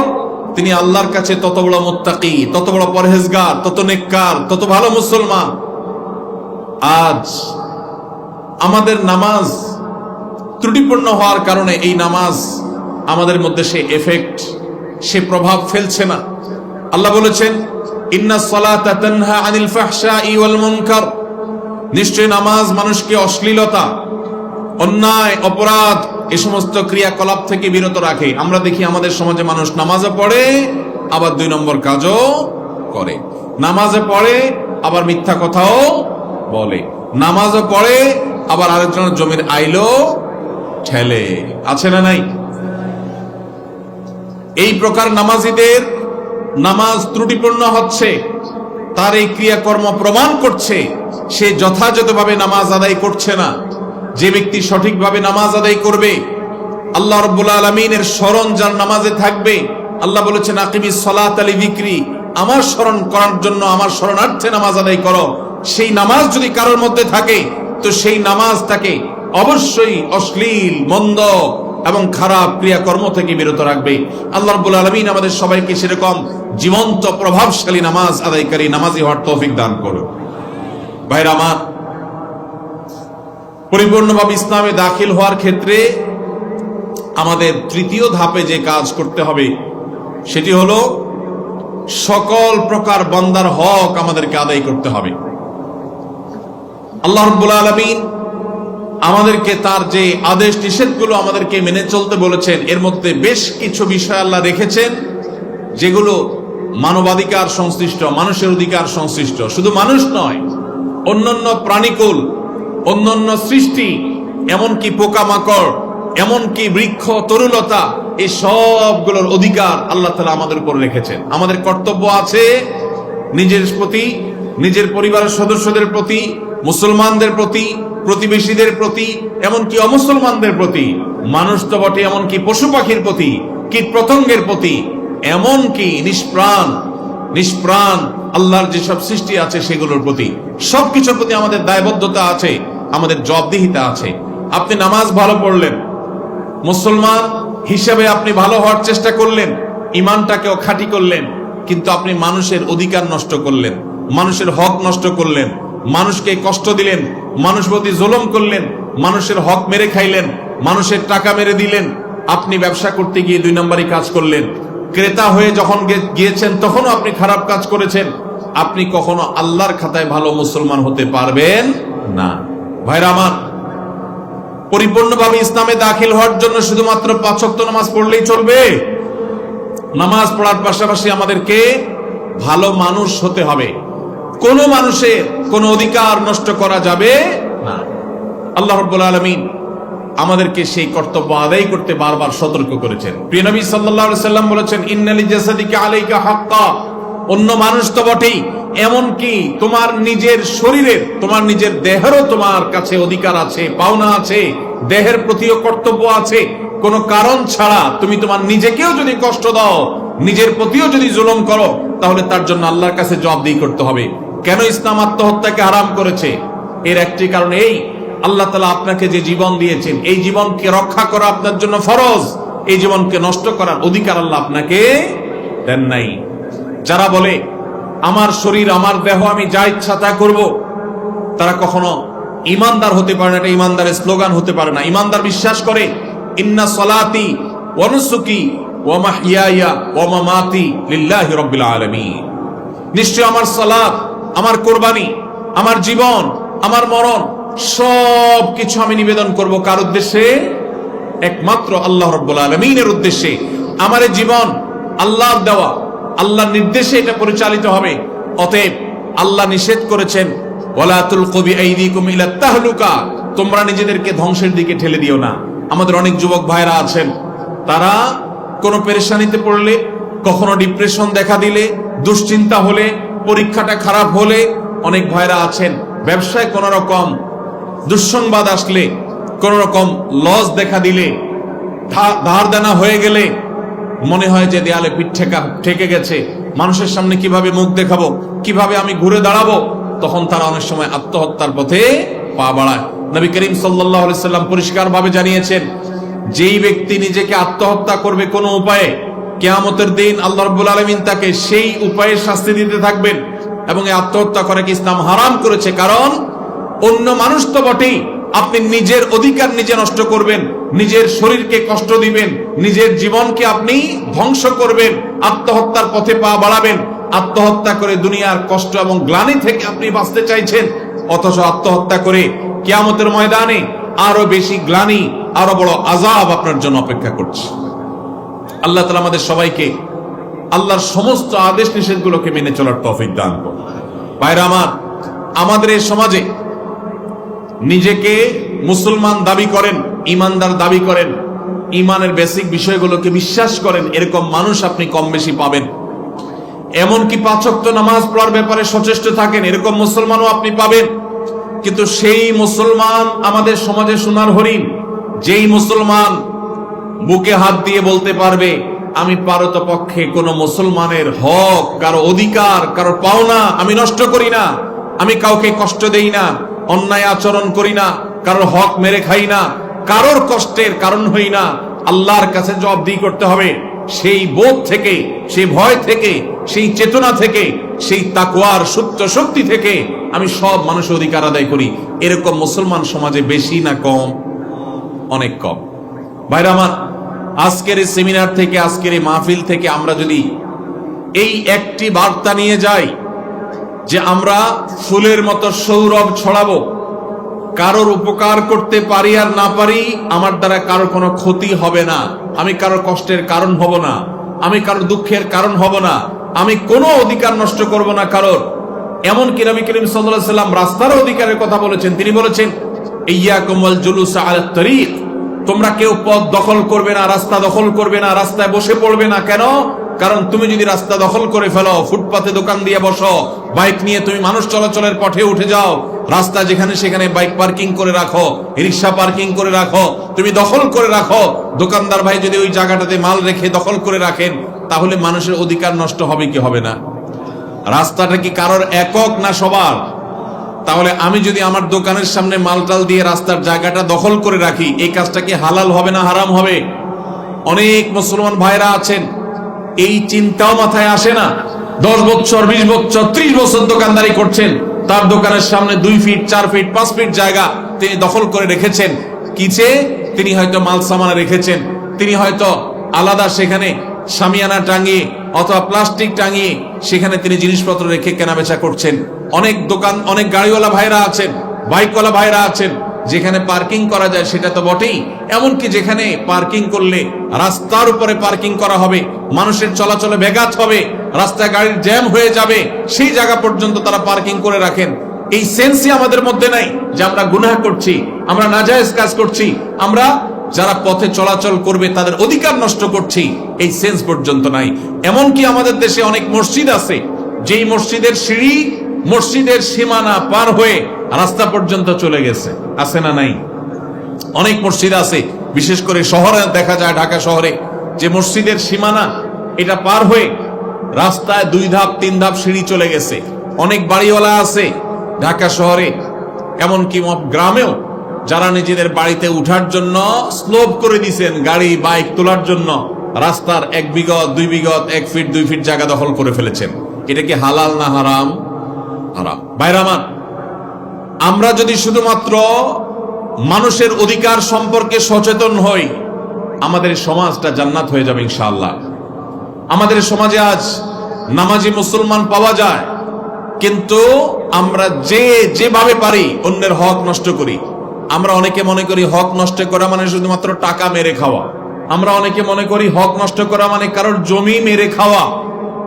তিনি আল্লাহর কাছে তত বড় মুত্তাকি, তত বড় পরহেজগার, তত নেককার, তত ভালো মুসলমান। আজ আমাদের নামাজ ত্রুটিপূর্ণ হওয়ার কারণে এই নামাজ আমাদের মধ্যে সে এফেক্ট, সে প্রভাব ফেলছে না। আল্লাহ বলেছেন, ইন্নাস সালাতা তানহা আনিল ফাহশাই ওয়াল মুনকার, নিশ্চয় নামাজ মানুষকে অশ্লীলতা, অন্যায়, অপরাধ এই সমস্ত ক্রিয়াকলাপ থেকে বিরত রাখে। আমরা দেখি আমাদের সমাজে মানুষ নামাজও পড়ে আবার 2 নম্বর কাজও করে, নামাজে পড়ে আবার মিথ্যা কথাও বলে, নামাজও পড়ে আবার আরেকজনের জমির আইলও ঠেলে। আছে না নাই? এই প্রকার নামাজীদের নামাজ ত্রুটিপূর্ণ হচ্ছে, তার এই ক্রিয়াকর্ম প্রমাণ করছে সে যথাযথভাবে নামাজ আদায় করছে না। যে ব্যক্তি সঠিকভাবে নামাজ আদায় করবে, আল্লাহ রাব্বুল আলামিনের স্মরণ যার নামাজে থাকবে, আল্লাহ বলেছেন আকিমিস সালাতা লিযিকরি, আমার স্মরণ করার জন্য, আমার শরণার্থে নামাজ আদায় করো। সেই নামাজ যদি কারোর মধ্যে থাকে তো সেই নামাজ তাকে অবশ্যই অশ্লীল, মন্দ এবং খারাপ ক্রিয়াকর্ম থেকে বিরত রাখবে। আল্লাহ রাব্বুল আলামিন আমাদের সবাইকে সেরকম জীবন্ত প্রভাবশালী নামাজ আদায়কারী নামাজি হওয়ার তৌফিক দান করুন। ভাইরা আমার, পরিপূর্ণভাবে ইসলামে দাখিল হওয়ার ক্ষেত্রে আমাদের তৃতীয় ধাপে যে কাজ করতে হবে সেটি হলো সকল প্রকার বান্দার হক আমাদেরকে আদায় করতে হবে। আল্লাহ রাব্বুল আলামিন আমাদেরকে তার যে আদেশ নিষেধগুলো আমাদেরকে মেনে চলতে বলেছেন, এর মধ্যে বেশ কিছু বিষয় আল্লাহ রেখেছেন যেগুলো মানবাধিকার সংশ্লিষ্ট, মানুষের অধিকার সংশ্লিষ্ট। শুধু মানুষ নয়, অন্যান্য প্রাণীকুল, অন্যান্য সৃষ্টি, এমনকি পোকামাকড়, এমনকি বৃক্ষ, তরুলতা, এই সবগুলোর অধিকার আল্লাহ তাআলা আমাদের উপর রেখেছেন। আমাদের কর্তব্য আছে নিজের প্রতি, নিজের পরিবারের সদস্যদের প্রতি, মুসলমানদের প্রতি, প্রতিবেশীদের প্রতি, এমনকি অমুসলমানদের প্রতি, মানুষ তো বটে, এমনকি পশু পাখির প্রতি, কীট পতঙ্গের প্রতি, এমনকি নিষ্প্রাণ আল্লাহর যেসব সৃষ্টি আছে সেগুলোর প্রতি, সবকিছুর প্রতি আমাদের দায়বদ্ধতা আছে, আমাদের জবাবদিহিতা আছে। আপনি নামাজ ভালো পড়লেন, মুসলমান হিসেবে আপনি ভালো হওয়ার চেষ্টা করলেন, ইমানটাকেও খাঁটি করলেন, কিন্তু আপনি মানুষের অধিকার নষ্ট করলেন, মানুষের হক নষ্ট করলেন, মানুষকে কষ্ট দিলেন, মানুষ প্রতি জুলুম করলেন, মানুষের হক মেরে খাইলেন, মানুষের টাকা মেরে দিলেন। আপনি ব্যবসা করতে গিয়ে 2 নম্বরই কাজ করলেন, ক্রেতা হয়ে যখন গিয়েছেন তখনও আপনি খারাপ কাজ করেছেন। আপনি কখনো আল্লাহর খাতায় ভালো মুসলমান হতে পারবেন না। ভাইরা আমার, পরিপূর্ণভাবে ইসলামে দাখিল হওয়ার জন্য শুধুমাত্র 5 ওয়াক্ত নামাজ পড়লেই চলবে? নামাজ পড়ার পাশাপাশি আমাদেরকে ভালো মানুষ হতে হবে। কোন মানুষের কোন অধিকার নষ্ট করা যাবে না। আল্লাহ রাব্বুল আলামিন আমাদেরকে সেই কর্তব্য আদায় করতে বারবার সতর্ক করেছেন। প্রিয় নবী সাল্লাল্লাহু আলাইহি সাল্লাম বলেছেন, ইন্নালি জাসাদিকা আলাইকা হাক্কা, অন্য মানুষ তো বটেই, এমনকি তোমার নিজের শরীরের, তোমার নিজের দেহেরও তোমার কাছে অধিকার আছে, পাওনা আছে, দেহের প্রতিও কর্তব্য আছে। কোন কারণ ছাড়া তুমি তোমার নিজেকেও যদি কষ্ট দাও, নিজের প্রতিও যদি জুলুম করো, তাহলে তার জন্য আল্লাহর কাছে জবাবদিহি করতে হবে। কেন ইসলাম আত্মহত্যাকে হারাম করেছে? এর একটি কারণ এই, আল্লাহ তাআলা আপনাকে যে জীবন দিয়েছেন, এই জীবনকে রক্ষা করা আপনার জন্য ফরজ। এই জীবনকে নষ্ট করার অধিকার আল্লাহ আপনাকে দেন নাই। যারা বলে আমার শরীর, আমার দেহ, আমি যা ইচ্ছা তা করব, তারা কখনো ইমানদার হতে পারে না। এটা ইমানদারের স্লোগান হতে পারে না। ইমানদার বিশ্বাস করে, ইন্না সলাতি ওয়া নুসুকি ওয়া মাহইয়ায়া ওয়া মামাতি লিল্লাহি রাব্বিল আলামিন, নিশ্চয় আমার সালাত, আমার কুরবানি, আমার জীবন, আমার মরণ, সব কিছু আমি নিবেদন করব কার উদ্দেশ্যে? একমাত্র আল্লাহ রাব্বুল আলামিনের উদ্দেশ্যে। আমার জীবন আল্লাহর দেওয়া, আল্লাহর নির্দেশে এটা পরিচালিত হবে। অতএব আল্লাহ নিষেধ করেছেন, ওয়ালা তুলকু বিআইদিকুম ইলা তাহলুকা, তোমরা নিজেদেরকে ধ্বংসের দিকে ঠেলে দিও না। আমাদের অনেক যুবক ভাইরা আছেন, তারা কোনো পেরেশানিতে পড়লে, কখনো ডিপ্রেশন দেখা দিলে, দুশ্চিন্তা হলে, পরীক্ষাটা খারাপ হলে, অনেক ভাইরা আছেন ব্যবসায় কোন রকম দুঃসংবাদ আসলে, কোন রকম লস দেখা দিলে, ধার দেনা হয়ে গেলে মনে হয় যে দেয়ালে পিঠ ঠেকে গেছে, মানুষের সামনে কিভাবে মুখ দেখাবো, কিভাবে আমি ঘুরে দাঁড়াবো, তখন তারা অনেক সময় আত্মহত্যার পথে পা বাড়ায়। নবী করিম সাল্লাল্লাহু আলাইহি সাল্লাম পরিষ্কারভাবে জানিয়েছেন, যেই ব্যক্তি নিজেকে আত্মহত্যা করবে কোনো উপায়ে, কিয়ামতের দিন আল্লাহ রাব্বুল আলামিন তাকে সেই উপায়ে শাস্তি দিতে থাকবেন। এবং এই আত্মহত্যা করাকে ইসলাম হারাম করেছে। কারণ অন্য মানুষ তো বটেই, আপনি নিজের অধিকার নিজে নষ্ট করবেন, নিজের শরীরকে কষ্ট দিবেন, নিজের জীবনকে আপনি ধ্বংস করবেন, আত্মহত্যার পথে পা বাড়াবেন। আত্মহত্যা করে দুনিয়ার কষ্ট এবং গ্লানি থেকে আপনি বাঁচতে চাইছেন, অথচ আত্মহত্যা করে কিয়ামতের ময়দানে আরো বেশি গ্লানি, আরো বড় আযাব আপনার জন্য অপেক্ষা করছে। আল্লাহ তাআলা আমাদের সবাইকে আল্লাহর সমস্ত আদেশ নিষেধগুলোকে মেনে চলার তৌফিক দান করুন। ভাইরা আমার, আমাদের এই সমাজে নিজেকে মুসলমান দাবি করেন, ইমানদার দাবি করেন, ইমানের বেসিক বিষয়গুলোকে বিশ্বাস করেন, এরকম মানুষ আপনি কম বেশি পাবেন। এমনকি 5 ওয়াক্ত নামাজ পড়ার ব্যাপারে সচেষ্ট থাকেন, এরকম মুসলমানও আপনি পাবেন। কিন্তু সেই মুসলমান আমাদের সমাজে সোনার হরিণ, যেই মুসলমান বুকে হাত দিয়ে বলতে পারবে আমি পারতপক্ষে কোনো মুসলমানের হক, কারো অধিকার, কারো পাওনা আমি নষ্ট করি না, আমি কাউকে কষ্ট দেই না, অন্যায় আচরণ করি না, কারোর হক মেরে খাই না, কারোর কষ্টের কারণ হই না, আল্লাহর কাছে জবাবদিহি করতে হবে, সেই বোধ থেকে, সেই ভয় থেকে, সেই চেতনা থেকে, সেই তাকওয়ার সুপ্ত শক্তি থেকে আমি সব মানুষের অধিকার আদায় করি, এরকম মুসলমান সমাজে বেশি না কম? অনেক কম। ভাইরা আমার, আজকের এই সেমিনার থেকে, আজকের এই মাহফিল থেকে আমরা যদি এই একটি বার্তা নিয়ে যাই যে আমরা ফুলের মতো সৌরভ ছড়াবো, কারোর উপকার করতে পারি আর না পারি, আমার দ্বারা কারোর কোনো ক্ষতি হবে না, আমি কারোর কষ্টের কারণ হব না, আমি কারোর দুঃখের কারণ হব না, আমি কোনো অধিকার নষ্ট করব না কারোর। এমনকি নবী করিম সাল্লাল্লাহু আলাইহি সাল্লাম রাস্তার অধিকারের কথা বলেছেন। তিনি বলেছেন ইয়াকুম ওয়াল জুলুসা আলাত তারিক, তোমরা কেউ পথ দখল করবে না, রাস্তা দখল করবে না, রাস্তায় বসে পড়বে না। কেন? কারণ তুমি যদি রাস্তা দখল করে ফেলো, ফুটপাতে দোকান দিয়ে বসো, বাইক নিয়ে তুমি মানুষ চলাচলের পথে উঠে যাও, রাস্তা যেখানে সেখানে বাইক পার্কিং করে রাখো, রিক্সা পার্কিং করে রাখো, তুমি দখল করে রাখো, দোকানদার ভাই যদি ওই জায়গাটাতে মাল রেখে দখল করে রাখেন, তাহলে মানুষের অধিকার নষ্ট হবে কি হবে না? রাস্তাটা কি কারোর একক না সবার? তাহলে আমি যদি আমার দোকানের সামনে মালটাল দিয়ে রাস্তার জায়গাটা দখল করে রাখি, এই কাজটা কি হালাল হবে না হারাম হবে? অনেক মুসলমান ভাইরা আছেন এই চিন্তাও মাথায় আসে না, 10 বছর 20 বছর 30 বছর দোকানদারি করছেন, তার দোকানের সামনে 2 ফিট 4 ফিট 5 ফিট জায়গা তিনি দখল করে রেখেছেন। কিছে তিনি হয়তো মাল সামানা রেখেছেন, তিনি হয়তো আলাদা সেখানে শামিয়ানা টাঙিয়ে অথবা প্লাস্টিক টাঙিয়ে সেখানে তিনি জিনিসপত্র রেখে কেনাবেচা করছেন। অনেক দোকান, অনেক গাড়িওয়ালা ভাইরা আছেন, বাইকওয়ালা ভাইরা আছেন, যেখানে পার্কিং করা যায় সেটা তো বটেই, এমনকি যেখানে পার্কিং করলে রাস্তার উপরে পার্কিং করা হবে, মানুষের চলাচলে ব্যাঘাত হবে, রাস্তায় গাড়ির জ্যাম হয়ে যাবে, সেই জায়গা পর্যন্ত তারা পার্কিং করে রাখেন। এই সেন্সই আমাদের মধ্যে নাই যে আমরা গুনাহ করছি, আমরা নাজায়েজ কাজ করছি, আমরা যারা পথে চলাচল করবে তাদের অধিকার নষ্ট করছি, এই সেন্স পর্যন্ত নাই। এমনকি আমাদের দেশে অনেক মসজিদ আছে, যেই মসজিদের সিঁড়ি মসজিদের সীমানা পার হয়ে রাস্তা পর্যন্ত চলে গেছে, আছে না নাই? অনেক মসজিদ আছে, বিশেষ করে শহরে দেখা যায়, ঢাকা শহরে, যে মসজিদের সীমানা এটা পার হয়ে রাস্তায় 2 ধাপ 3 ধাপ সিঁড়ি চলে গেছে। অনেক বাড়িওয়ালা আছে ঢাকা শহরে, এমনকি গ্রামেও, যারা নিজেদের বাড়িতে উঠার জন্য স্লোপ করে দিয়েছেন, গাড়ি বাইক তোলার জন্য রাস্তার 1 বিঘত 2 বিঘত 1 ফিট 2 ফিট জায়গা দখল করে ফেলেছেন। এটা কি হালাল না হারাম? হারাম। ভাইরা আমার, আমরা যদি শুধুমাত্র মানুষের অধিকার সম্পর্কে সচেতন হই, আমাদের সমাজটা জান্নাত হয়ে যাবে ইনশাআল্লাহ। আমাদের সমাজে আজ নামাজি মুসলমান পাওয়া যায়, কিন্তু আমরা যেভাবে পারি অন্যের হক নষ্ট করি। আমরা অনেকে মনে করি হক নষ্ট করা মানে শুধুমাত্র টাকা মেরে খাওয়া, আমরা অনেকে মনে করি হক নষ্ট করা মানে কারোর জমি মেরে খাওয়া।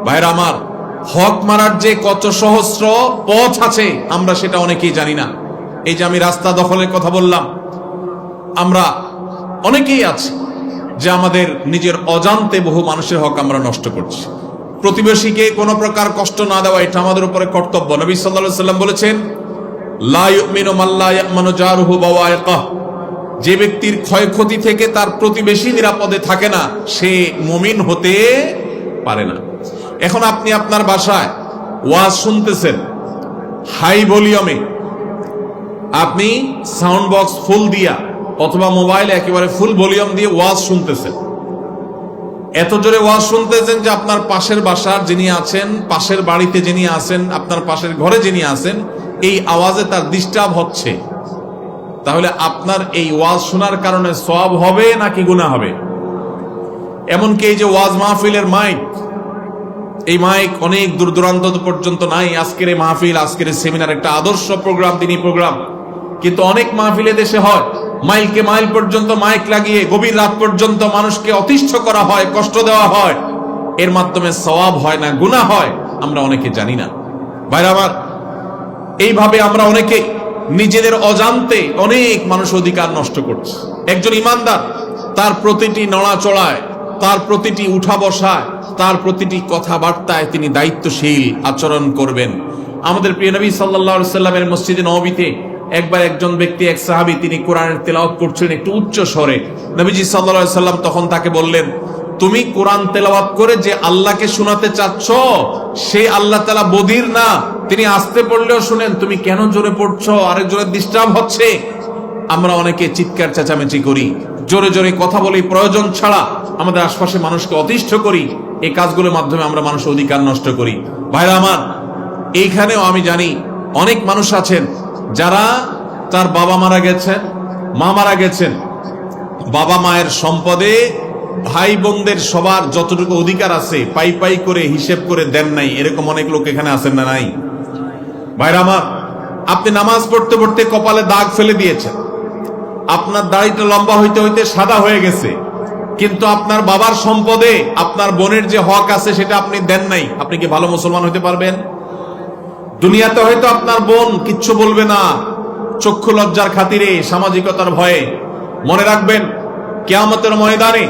ভাইরা আমার, হক মারার যে কত সহস্র পথ আছে আমরা সেটা অনেকেই জানি না। এই যে আমি রাস্তা দখলের কথা বললাম, আমরা অনেকেই আছি যে আমাদের নিজের অজান্তে বহু মানুষের হক আমরা নষ্ট করছি। প্রতিবেশীকে কোনো প্রকার কষ্ট না দেওয়া, এটা আমাদের উপরে কর্তব্য। নবী সাল্লাল্লাহু আলাইহি ওয়াসাল্লাম বলেছেন, লা ইউমিনু মান লা ইয়ামানু জারুহু বাওয়াইকাহ, যে ব্যক্তির ক্ষয়ক্ষতি থেকে তার প্রতিবেশী নিরাপদে থাকে না, সে মুমিন হতে পারে না। এখন আপনি আপনার বাসায় ওয়াজ শুনতেছেন হাই ভলিউমে, আপনি সাউন্ড বক্স ফুল দিয়া অথবা মোবাইলে একেবারে ফুল ভলিউম দিয়ে ওয়াজ শুনতেছেন, এত জোরে ওয়াজ শুনতেছেন যে আপনার পাশের বাসার যিনি আছেন, পাশের বাড়িতে যিনি আছেন, আপনার পাশের ঘরে যিনি আছেন, এই আওয়াজে তার ডিস্টার্ব হচ্ছে। তাহলে আপনার এই ওয়াজ শোনার কারণে সওয়াব হবে নাকি গুনাহ হবে? এমনকি এই যে ওয়াজ মাহফিলের মাইক, এই মাইক অনেক দূর দূরান্ত পর্যন্ত নাই। আজকের এই মাহফিল, আজকের এই সেমিনার একটা আদর্শ প্রোগ্রাম, দিনী প্রোগ্রাম, কিন্তু অনেক মাহফিলে দেশে হয় মাইলকে মাইল পর্যন্ত মাইক লাগিয়ে গভীর রাত পর্যন্ত মানুষকে অতিষ্ঠ করা হয়, কষ্ট দেওয়া হয়। এর মাধ্যমে সওয়াব হয় না গুনাহ হয় আমরা অনেকে জানি না। ভাইরা আমার, এইভাবে আমরা অনেকে নিজেদের অজান্তে অনেক মানুষ অধিকার নষ্ট করছে। একজন ইমানদার তার প্রতিটি নড়াচড়ায়, তার প্রতিটি উঠা বসায়, তার প্রতিটি কথাবার্তায় তিনি দায়িত্বশীল আচরণ করবেন। আমাদের প্রিয় নবী সাল্লাল্লাহু আলাইহি সাল্লামের মসজিদে নববীতে একবার একজন ব্যক্তি, এক সাহাবী, তিনি কোরআনের তেলাওয়াত করছিলেন একটু উচ্চ স্বরে। নবীজি সাল্লাল্লাহু আলাইহি সাল্লাম তখন তাকে বললেন, তুমি কোরআন তেলাওয়াত করে যে আল্লাহকে শোনাতে চাচ্ছ সেই আল্লাহ তাআলা বধির না, তিনি আস্তে পড়লেও শুনেন, তুমি কেন জোরে পড়ছো? আরেকজনের ডিস্টার্ব হচ্ছে। আমরা অনেকে চিৎকার চেঁচামেচি করি, জোরে জোরে কথা বলি, প্রয়োজন ছাড়া আমাদের আশপাশে মানুষকে অতিষ্ঠ করি। এই কাজগুলোর মাধ্যমে আমরা মানুষের অধিকার নষ্ট করি। ভাইরা আমার, এইখানেও আমি জানি অনেক মানুষ আছেন যারা তার বাবা মারা গেছেন, মা মারা গেছেন, বাবা মায়ের সম্পদে ভাই বোনদের সবার যতটুকু অধিকার আছে পাই পাই করে হিসেব করে দেন নাই। এরকম অনেক লোক এখানে আছেন না নাই? ভাইরা আমার, আপনি নামাজ পড়তে পড়তে কপালে দাগ ফেলে দিয়েছেন, আপনার দাড়িটা লম্বা হইতে হইতে সাদা হয়ে গেছে, কিন্তু আপনার বাবার সম্পদে আপনার বোনের যে হক আছে সেটা আপনি দেন নাই। আপনি কি ভালো মুসলমান হইতে পারবেন? দুনিয়াতে হয়তো আপনার বোন কিচ্ছু বলবে না, চক্ষু লজ্জার খাতিরে, সামাজিকতার ভয়ে। মনে রাখবেন, কিয়ামতের ময়দানে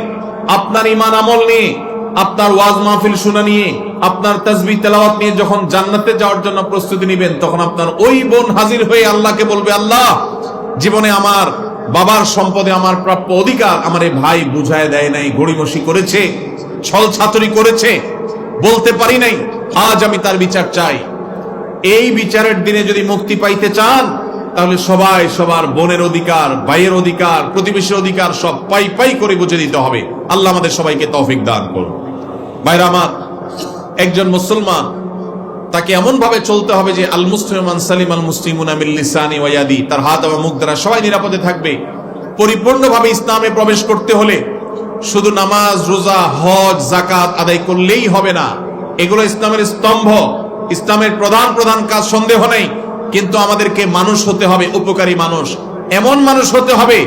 আপনার ঈমান আমল নিয়ে, আপনার ওয়াজ মাহফিল শোনা নিয়ে, আপনার তাসবিহ তেলাওয়াত নিয়ে যখন জান্নাতে যাওয়ার জন্য প্রস্তুতি নেবেন, তখন আপনার ওই বোন হাজির হয়ে আল্লাহকে বলবে, আল্লাহ, জীবনে আমার বাবার সম্পদে আমার প্রাপ্য অধিকার আমার এই ভাই বুঝায় দেয় নাই, গড়িমসি করেছে, ছল ছাতুরি করেছে, বলতে পারি নাই, আজ আমি তার বিচার চাই। এই বিচারের দিনে যদি মুক্তি পাইতে চান, তাহলে সবাই সবার বোনের অধিকার, ভাইয়ের অধিকার, প্রতিবেশীর অধিকার সব পাই পাই করে বুঝে দিতে হবে। আল্লাহ আমাদের সবাইকে তৌফিক দান করুন। ভাইরা আমার, একজন মুসলমান তাকে এমন ভাবে চলতে হবে যে আল মুসলিমান সালিম আল মুসলিমুনা মিন লিসানি ওয়া ইয়াদি, তার হাত এবং মুখ দ্বারা সবাই নিরাপদে থাকবে। পরিপূর্ণভাবে ইসলামে প্রবেশ করতে হলে শুধু নামাজ, রোজা, হজ, যাকাত আদায় করলেই হবে না। এগুলো ইসলামের স্তম্ভ, ইসলামের প্রধান প্রধান কাজ, সন্দেহ নেই। কিন্তু আমাদেরকে মানুষ হতে হবে, উপকারী মানুষ, এমন মানুষ হতে হবে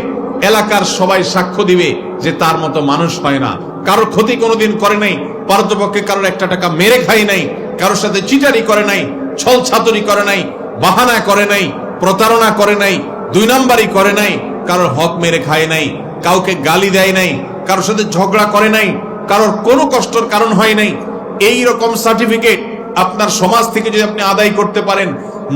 এলাকার সবাই সাক্ষ্য দিবে যে তার মতো মানুষ হয় না, কারোর ক্ষতি কোনোদিন করে নাই, পারতপক্ষে কারোর একটা টাকা মেরে খাই নাই, কারোর সাথে চিটারি করে নাই, ছল ছাতুরি করে নাই, বাহানা করে নাই, প্রতারণা করে নাই, দুই নাম্বারি করে নাই, কারোর হক মেরে খায় নাই, কাউকে গালি দেয় নাই, কারোর সাথে ঝগড়া করে নাই, কারোর কোনো কষ্টের কারণ হয় নাই। এই রকম সার্টিফিকেট আপনার সমাজ থেকে যদি আপনি আদায় করতে পারেন,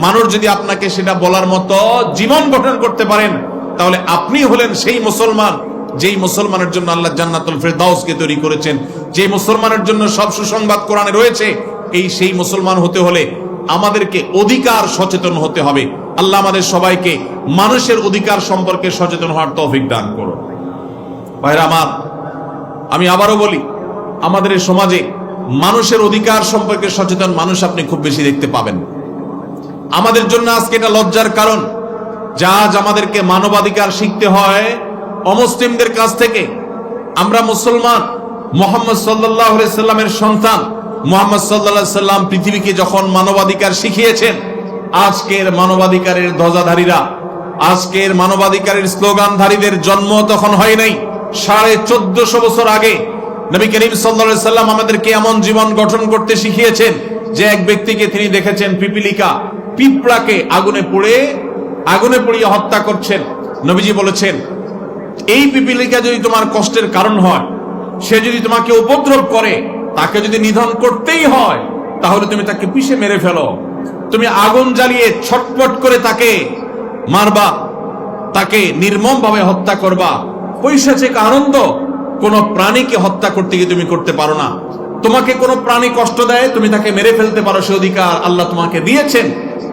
মানুষ যদি আপনাকে সেটা বলার মতো জীবন গঠন করতে পারেন, তাহলে আপনি হলেন সেই মুসলমান যেই মুসলমানের জন্য আল্লাহ জান্নাতুল ফেরদাউসকে তৈরি করেছেন, যেই মুসলমানের জন্য সব সুসংবাদ কোরআনে রয়েছে। সেই মুসলমান হতে হলে আমাদেরকে অধিকার সচেতন হতে হবে। আল্লাহ আমাদের সবাইকে মানুষের অধিকার সম্পর্কে সচেতন হওয়ার তৌফিক দান করুন। ভাইরা আমার, আমি আবারও বলি, আমাদের এই সমাজে মানুষের অধিকার সম্পর্কে সচেতন মানুষ আপনি খুব বেশি দেখতে পাবেন। আমাদের জন্য আজকে এটা লজ্জার কারণ যা আজ আমাদেরকে মানবাধিকার শিখতে হয় অমুসলিমদের কাছ থেকে। আমরা মুসলমান, মুহাম্মদ সাল্লাল্লাহু আলাইহি সাল্লামের সন্তান। মুহাম্মদ সাল্লাল্লাহু আলাইহি সাল্লাম পৃথিবীকে যখন মানবাধিকার শিখিয়েছেন, আজকের মানবাধিকারের ধ্বজাধারীরা, আজকের মানবাধিকারের স্লোগানধারীদের জন্ম তখন হয় নাই। 1450 বছর আগে নবী করিম সাল্লাল্লাহু আলাইহি সাল্লাম আমাদেরকে এমন জীবন গঠন করতে শিখিয়েছেন যে এক ব্যক্তিকে তিনি দেখেছেন পিপিলিকা পিঁপড়াকে আগুনে পুড়িয়ে হত্যা করছেন। নবীজি বলেছেন, এই পিপিলিকা যদি তোমার কষ্টের কারণ হয়, সে যদি তোমাকে উপদ্রব করে, তাকে যদি নিধন করতেই হয়, তাহলে তুমি তাকে পিষে মেরে ফেলো। তুমি আগুন জ্বালিয়ে ছটপট করে তাকে মারবা, তাকে নির্মম ভাবে হত্যা করবা। পৈশাচিক আনন্দ কোন প্রাণীকে হত্যা করতে গিয়ে তুমি করতে পারো না। তোমাকে কোন প্রাণী কষ্ট দেয়, তুমি তাকে মেরে ফেলতে পারো, সে অধিকার আল্লাহ তোমাকে দিয়েছেন।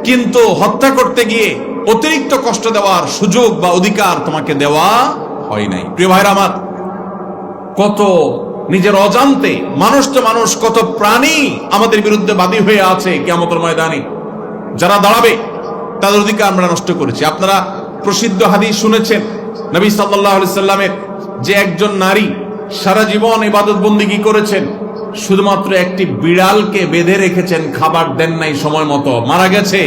কিন্তু হত্যা করতে গিয়ে অতিরিক্ত কষ্ট দেওয়ার সুযোগ বা অধিকার তোমাকে দেওয়া হয় নাই। প্রিয় ভাইরা আমার, কত নিজের অজান্তে মানুষ তো মানুষ, কত প্রাণী আমাদের বিরুদ্ধে বাদী হয়ে আছে কিয়ামতের ময়দানে। যারা দাঁড়াবে তাদের অধিকার আমরা নষ্ট করেছি। আপনারা প্রসিদ্ধ হাদিস শুনেছেন নবী সাল্লাল্লাহু আলাইহি সাল্লামের, যে একজন নারী সারা জীবন ইবাদত বন্দেগী করেছেন, শুধুমাত্র একটি বিড়ালকে বেঁধে রেখেছেন, খাবার দেন নাই সময় মতো, মারা গেছে।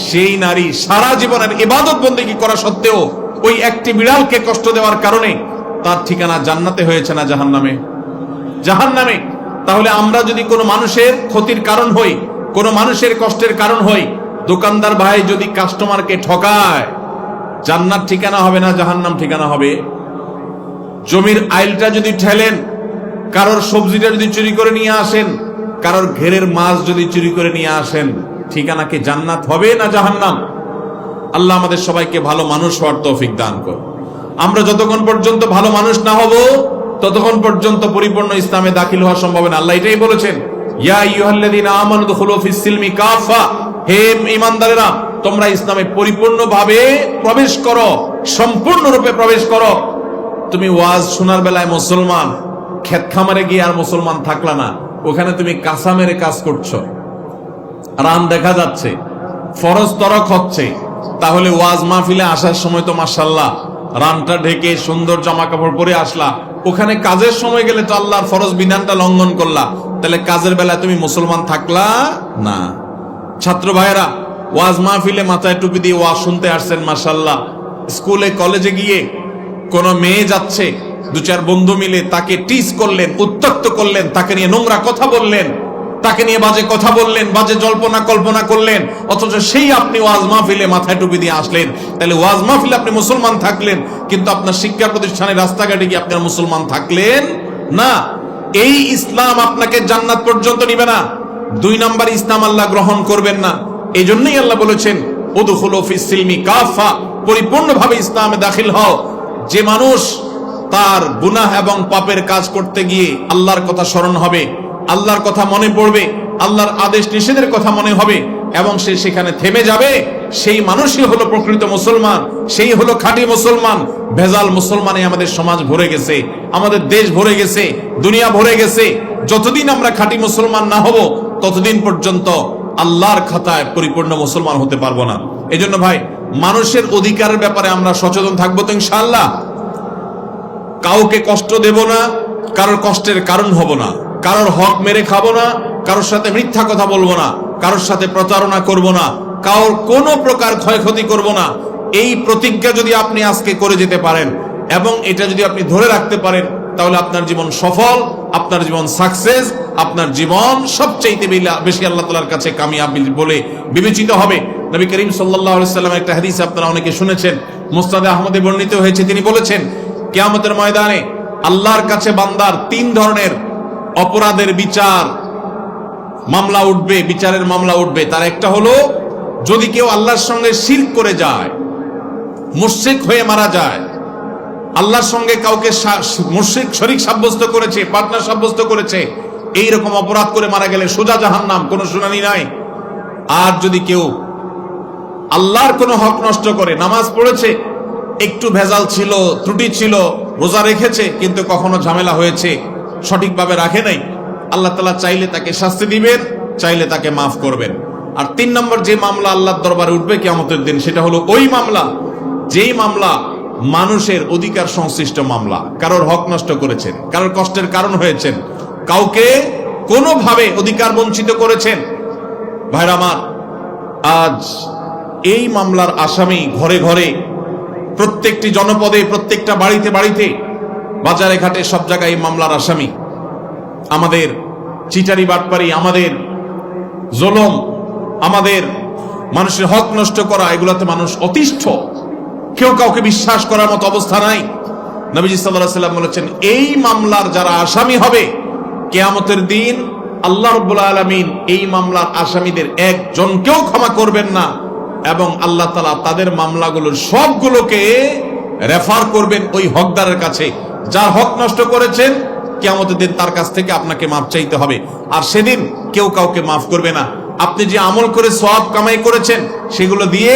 সেই নারী সারা জীবনের ইবাদত বন্দেগী করা সত্ত্বেও ওই একটি বিড়ালকে কষ্ট দেওয়ার কারণে তার ঠিকানা জান্নাতে হয়েছে না জাহান্নামে? জাহান্নামে। তাহলে আমরা যদি কোনো মানুষের ক্ষতির কারণ হই, কোনো মানুষের কষ্টের কারণ হই, দোকানদার ভাই যদি কাস্টমারকে ঠকায়, জান্নাত ঠিকানা হবে না জাহান্নাম ঠিকানা হবে? জমির আইলটা যদি ঠেলেন, কারোর সবজিটা যদি চুরি করে নিয়ে আসেন, কারোর ঘেরের মাছ যদি চুরি করে নিয়ে আসেন, ঠিকানা কি জান্নাত হবে না জাহান্নাম? আল্লাহ আমাদের সবাইকে ভালো মানুষ হওয়ার তৌফিক দান করুন। আমরা যতক্ষণ পর্যন্ত ভালো মানুষ না হব, ততক্ষণ পর্যন্ত পরিপূর্ণ ইসলামে দাখিল হওয়া সম্ভব না। আল্লাহ এটাই বলেছেন, ইয়া আইয়ুহাল্লাযীনা আমানু দুখুলু ফিস সিলমি কাফা, হে ঈমানদারেরা, তোমরা ইসলামে পরিপূর্ণভাবে প্রবেশ করো, সম্পূর্ণরূপে প্রবেশ করো। তুমি ওয়াজ শোনার বেলায় মুসলমান, ক্ষেত খামারে গিয়ে আর মুসলমান থাকলা না, ওখানে তুমি কাঁচা মেরে কাজ করছো, রান দেখা যাচ্ছে, ফরজ তরক হচ্ছে, তাহলে ওয়াজ মাহফিলে আসার সময় তো মাশাআল্লাহ রানটা ঢেকে সুন্দর জামা কাপড় পরে আসলা, ওখানে কাজের সময় গেলে তো আল্লাহর ফরজ বিধানটা লঙ্ঘন করলা, তাহলে কাজের বেলায় তুমি মুসলমান থাকলা না। ছাত্র ভাইয়েরা, ওয়াজ মাহফিলে মাথায় টুপি দিয়ে ওয়াজ শুনতে আসছেন মাশাআল্লাহ, স্কুলে কলেজে গিয়ে কোন মেয়ে যাচ্ছে, দু চার বন্ধু মিলে তাকে টিজ করলেন, উত্ত্যক্ত করলেন, তাকে নিয়ে নোংরা কথা বললেন, তাকে নিয়ে বাজে কথা বললেন, বাজে জল্পনা কল্পনা করলেন, অথচ সেই আপনি ওয়াজ মাহফিলে মাথায় টুপি দিয়ে আসলেন। তাহলে ওয়াজ মাহফিলে আপনি মুসলমান থাকলেন, কিন্তু আপনার শিক্ষা প্রতিষ্ঠানে রাস্তাঘাটে গিয়ে আপনার মুসলমান থাকলেন না। এই ইসলাম আপনাকে জান্নাত পর্যন্ত নিবে না। 2 নাম্বার ইসলাম আল্লাহ গ্রহণ করবেন না। এই জন্যই আল্লাহ বলেছেন, উদখুলু ফিস সিলমি কাফা, পরিপূর্ণভাবে ইসলামে দাখিল হও। যে মানুষ তার গুনাহ এবং পাপের কাজ করতে গিয়ে আল্লাহর কথা স্মরণ হবে, আল্লাহর কথা মনে পড়বে, আল্লাহর আদেশ নিষেধের কথা মনে হবে এবং সে সেখানে থেমে যাবে, সেই মানুষই হলো প্রকৃত মুসলমান, সেই হলো খাঁটি মুসলমান। ভেজাল মুসলমানে আমাদের সমাজ ভরে গেছে, আমাদের দেশ ভরে গেছে, দুনিয়া ভরে গেছে। যতদিন আমরা খাঁটি মুসলমান না হব, ততদিন পর্যন্ত আল্লাহর খাতায় পরিপূর্ণ মুসলমান হতে পারবো না। এজন্য ভাই, মানুষের অধিকারের ব্যাপারে আমরা সচেতন থাকবো তো ইনশাআল্লাহ। কাউকে কষ্ট দেব না, কারোর কষ্টের কারণ হব না, কারোর হক মেরে খাবো না, কারোর সাথে মিথ্যা কথা বলবো না, কারোর সাথে প্রতারণা করব না, কারোর কোনো প্রকার ক্ষয়ক্ষতি করব না। এই প্রতিজ্ঞা যদি আপনি আজকে করে যেতে পারেন এবং এটা যদি আপনি ধরে রাখতে পারেন, তাহলে আপনার জীবন সফল, আপনার জীবন সাকসেস, আপনার জীবন সবচেয়ে বেশি আল্লাহ তাআলার কাছে কামিয়াবি বলে বিবেচিত হবে। নবী করিম সাল্লাল্লাহু আলাইহি ওয়াসাল্লাম একটা হাদিস আপনারা অনেকে শুনেছেন, মুসনাদে আহমদে বর্ণিত হয়েছে। তিনি বলেছেন, কিয়ামতের ময়দানে আল্লাহর কাছে বান্দার 3 ধরনের অপরাধের বিচার মামলা উঠবে, বিচারের মামলা উঠবে। তার একটা হলো, যদি কেউ আল্লাহর সঙ্গে শিরক করে যায়, মুশরিক হয়ে মারা যায়, আল্লাহর সঙ্গে কাউকে মুশরিক শরীক সাব্যস্ত করেছে, পার্টনার সাব্যস্ত করেছে, এই রকম অপরাধ করে মারা গেলে সোজা জাহান্নাম, কোনো শুনানি নাই। আর যদি কেউ আল্লাহর কোনো হক নষ্ট করে, নামাজ পড়েছে, একটু ভেজাল ছিল, ত্রুটি ছিল, রোজা রেখেছে, কিন্তু কখনো ঝামেলা হয়েছে, সঠিকভাবে রাখে নাই, আল্লাহ তাআলা চাইলে তাকে শাস্তি দিবেন, চাইলে তাকে মাফ করবেন। আর 3 নম্বর যে মামলা আল্লাহর দরবারে উঠবে কিয়ামতের দিন, সেটা হলো ওই মামলা, যেই মামলা মানুষের অধিকার সংশ্লিষ্ট মামলা। কারোর হক নষ্ট করেছেন, কারোর কষ্টের কারণ হয়েছেন, কাউকে কোনোভাবে অধিকার বঞ্চিত করেছেন। ভাইরা আমার, আজ এই মামলার আসামি ঘরে ঘরে, প্রত্যেকটি জনপদে, প্রত্যেকটা বাড়িতে বাড়িতে, বাজারে ঘাটে, সব জায়গায় এই মামলার আসামি। আমাদের চিটারি বাটপারি, আমাদের জুলুম, আমাদের মানুষের হক নষ্ট করা, এগুলোতে মানুষ অতিষ্ঠ, কেউ কাউকে বিশ্বাস করার মতো অবস্থা নাই। নবীজি সাল্লাল্লাহু আলাইহি ওয়াসাল্লাম বলেছেন, এই মামলার যারা আসামি হবে কিয়ামতের দিন, আল্লাহ রাব্বুল আলামিন এই মামলার আসামিদের একজনকেও ক্ষমা করবেন না এবং আল্লাহ তাআলা তাদের মামলাগুলোর সবগুলোকে রেফার করবেন ওই হকদারের কাছে। যার হক নষ্ট করেছেন, কিয়ামতের দিন তার কাছ থেকে আপনাকে মাফ চাইতে হবে। আর সেদিন কেউ কাউকে মাফ করবে না। আপনি যে আমল করে সওয়াব কামাই করেছেন, সেগুলো দিয়ে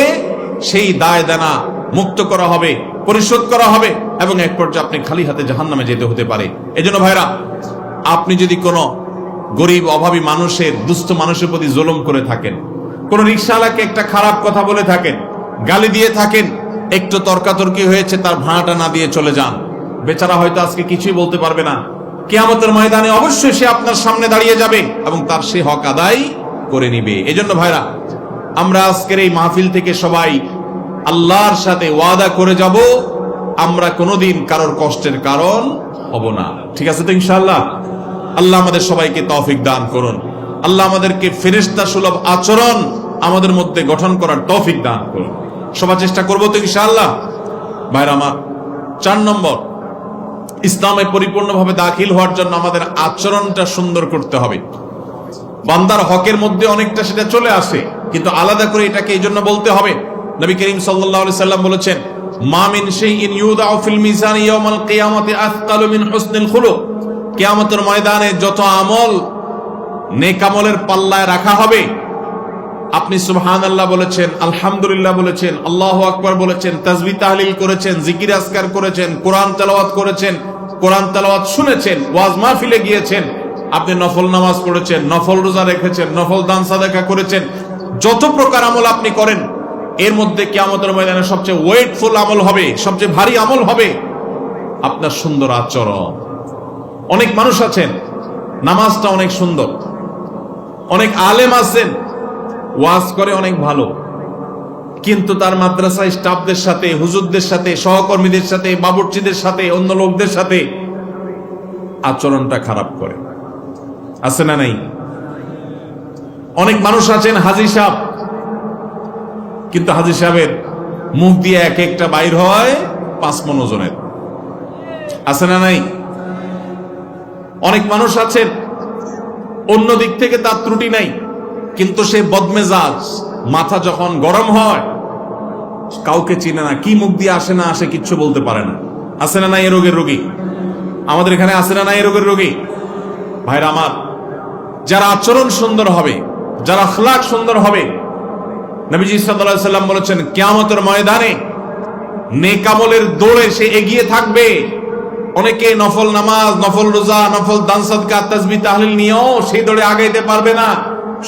সেই দায় দেনা মুক্ত করা হবে, পরিশোধ করা হবে এবং এক পর্যায়ে আপনি খালি হাতে জাহান্নামে যেতে হতে পারে। এজন্য ভাইরা, আপনি যদি কোনো গরিব অভাবী মানুষের, দুস্থ মানুষের প্রতি জুলুম করে থাকেন, কোন রিকশাওয়ালাকে একটা খারাপ কথা বলে থাকেন, গালি দিয়ে থাকেন, একটু তর্কাতর্কি হয়েছে, তার ভাড়াটা না দিয়ে চলে যান। বেচারা হয়তো আজকে কিছুই বলতে পারবে না, কিয়ামতের ময়দানে অবশ্যই সে আপনার সামনে দাঁড়িয়ে যাবে এবং তার সে হক আদায় করে নিবে। এজন্য ভাইরা, আমরা আজকের এই মাহফিল থেকে সবাই আল্লাহর সাথে ওয়াদা করে যাব, আমরা কোনোদিন কারোর কষ্টের কারণ হব না। ঠিক আছে তো ইনশাআল্লাহ? আল্লাহ আমাদের সবাইকে তৌফিক দান করুন। আল্লাহ আমাদেরকে ফেরেশতা সুলভ আচরণ আমাদের মধ্যে গঠন করার তৌফিক দান করুন। সবাই চেষ্টা করবো তো ইনশাআল্লাহ? ভাইরা আমার, 4 নম্বর, ইসলামে পরিপূর্ণভাবে দাখিল হওয়ার জন্য আমাদের আচরণটা সুন্দর করতে হবে। বান্দার হকের মধ্যে অনেকটা সেটা চলে আসে, কিন্তু আলাদা করে এটাকে এই জন্য বলতে হবে। নবী করিম সাল্লাল্লাহু আলাইহি সাল্লাম বলেছেন, মা মিন শাইইন ইউদাউ ফিল মিজান ইয়াউমাল কিয়ামাতি আথকালু মিন হুসনিল খুলুক। কিয়ামতের ময়দানে যত আমল নেক আমলের পাল্লায় রাখা হবে, আপনি সুবহানাল্লাহ বলেছেন, আলহামদুলিল্লাহ বলেছেন, আল্লাহু আকবার বলেছেন, তাসবিহ তাহলিল করেছেন, জিকির আজকার করেছেন, কোরআন তেলাওয়াত করেছেন, কোরআন তেলাওয়াত শুনেছেন, ওয়াজ মাহফিলে গিয়েছেন, আপনি নফল নামাজ পড়েছেন, নফল রোজা রেখেছেন, নফল দান সাদাকা করেছেন, যত প্রকার আমল আপনি করেন, এর মধ্যে কিয়ামতের ময়দানে সবচেয়ে ওয়েটফুল আমল হবে, সবচেয়ে ভারী আমল হবে আপনার সুন্দর আচরণ। অনেক মানুষ আছেন, নামাজটা অনেক সুন্দর, অনেক আলেম আছেন, ওয়াজ করে অনেক ভালো, কিন্তু তার মাদ্রাসায় স্টাফদের সাথে, হুজুরদের সাথে, সহকর্মীদের সাথে, বাবুর্চিদের সাথে, অন্য লোকদের সাথে আচরণটা খারাপ করে। আছে না নাই? অনেক মানুষ আছেন হাজী সাহেব, কিন্তু হাজী সাহেবের মুখ দিয়ে এক একটা বাইর হয় 5 মণ ওজনের। আছে না নাই? অনেক মানুষ আছেন অন্য দিক থেকে তার ত্রুটি নাই, কিন্তু সে বদমেজাজ, মাথা যখন গরম হয় কাউকে চিনে না, কি মুখ দিয়ে আসে না আসে কিচ্ছু বলতে পারে না। আছে না নাই এ রোগের রোগী? আমাদের এখানে আছে না নাই এ রোগের রোগী? ভাইরা আমার, যারা আচরণ সুন্দর হবে, যারা আখলাক সুন্দর হবে, নবীজি সাল্লাল্লাহু আলাইহি সাল্লাম বলেছেন, কিয়ামতের ময়দানে নেক আমলের দৌড়ে সে এগিয়ে থাকবে। অনেকে নফল নামাজ, নফল রোজা, নফল দান সাদকা, তাসবিহ তাহলিল নিয়েও সেই দৌড়ে আগাইতে পারবে না।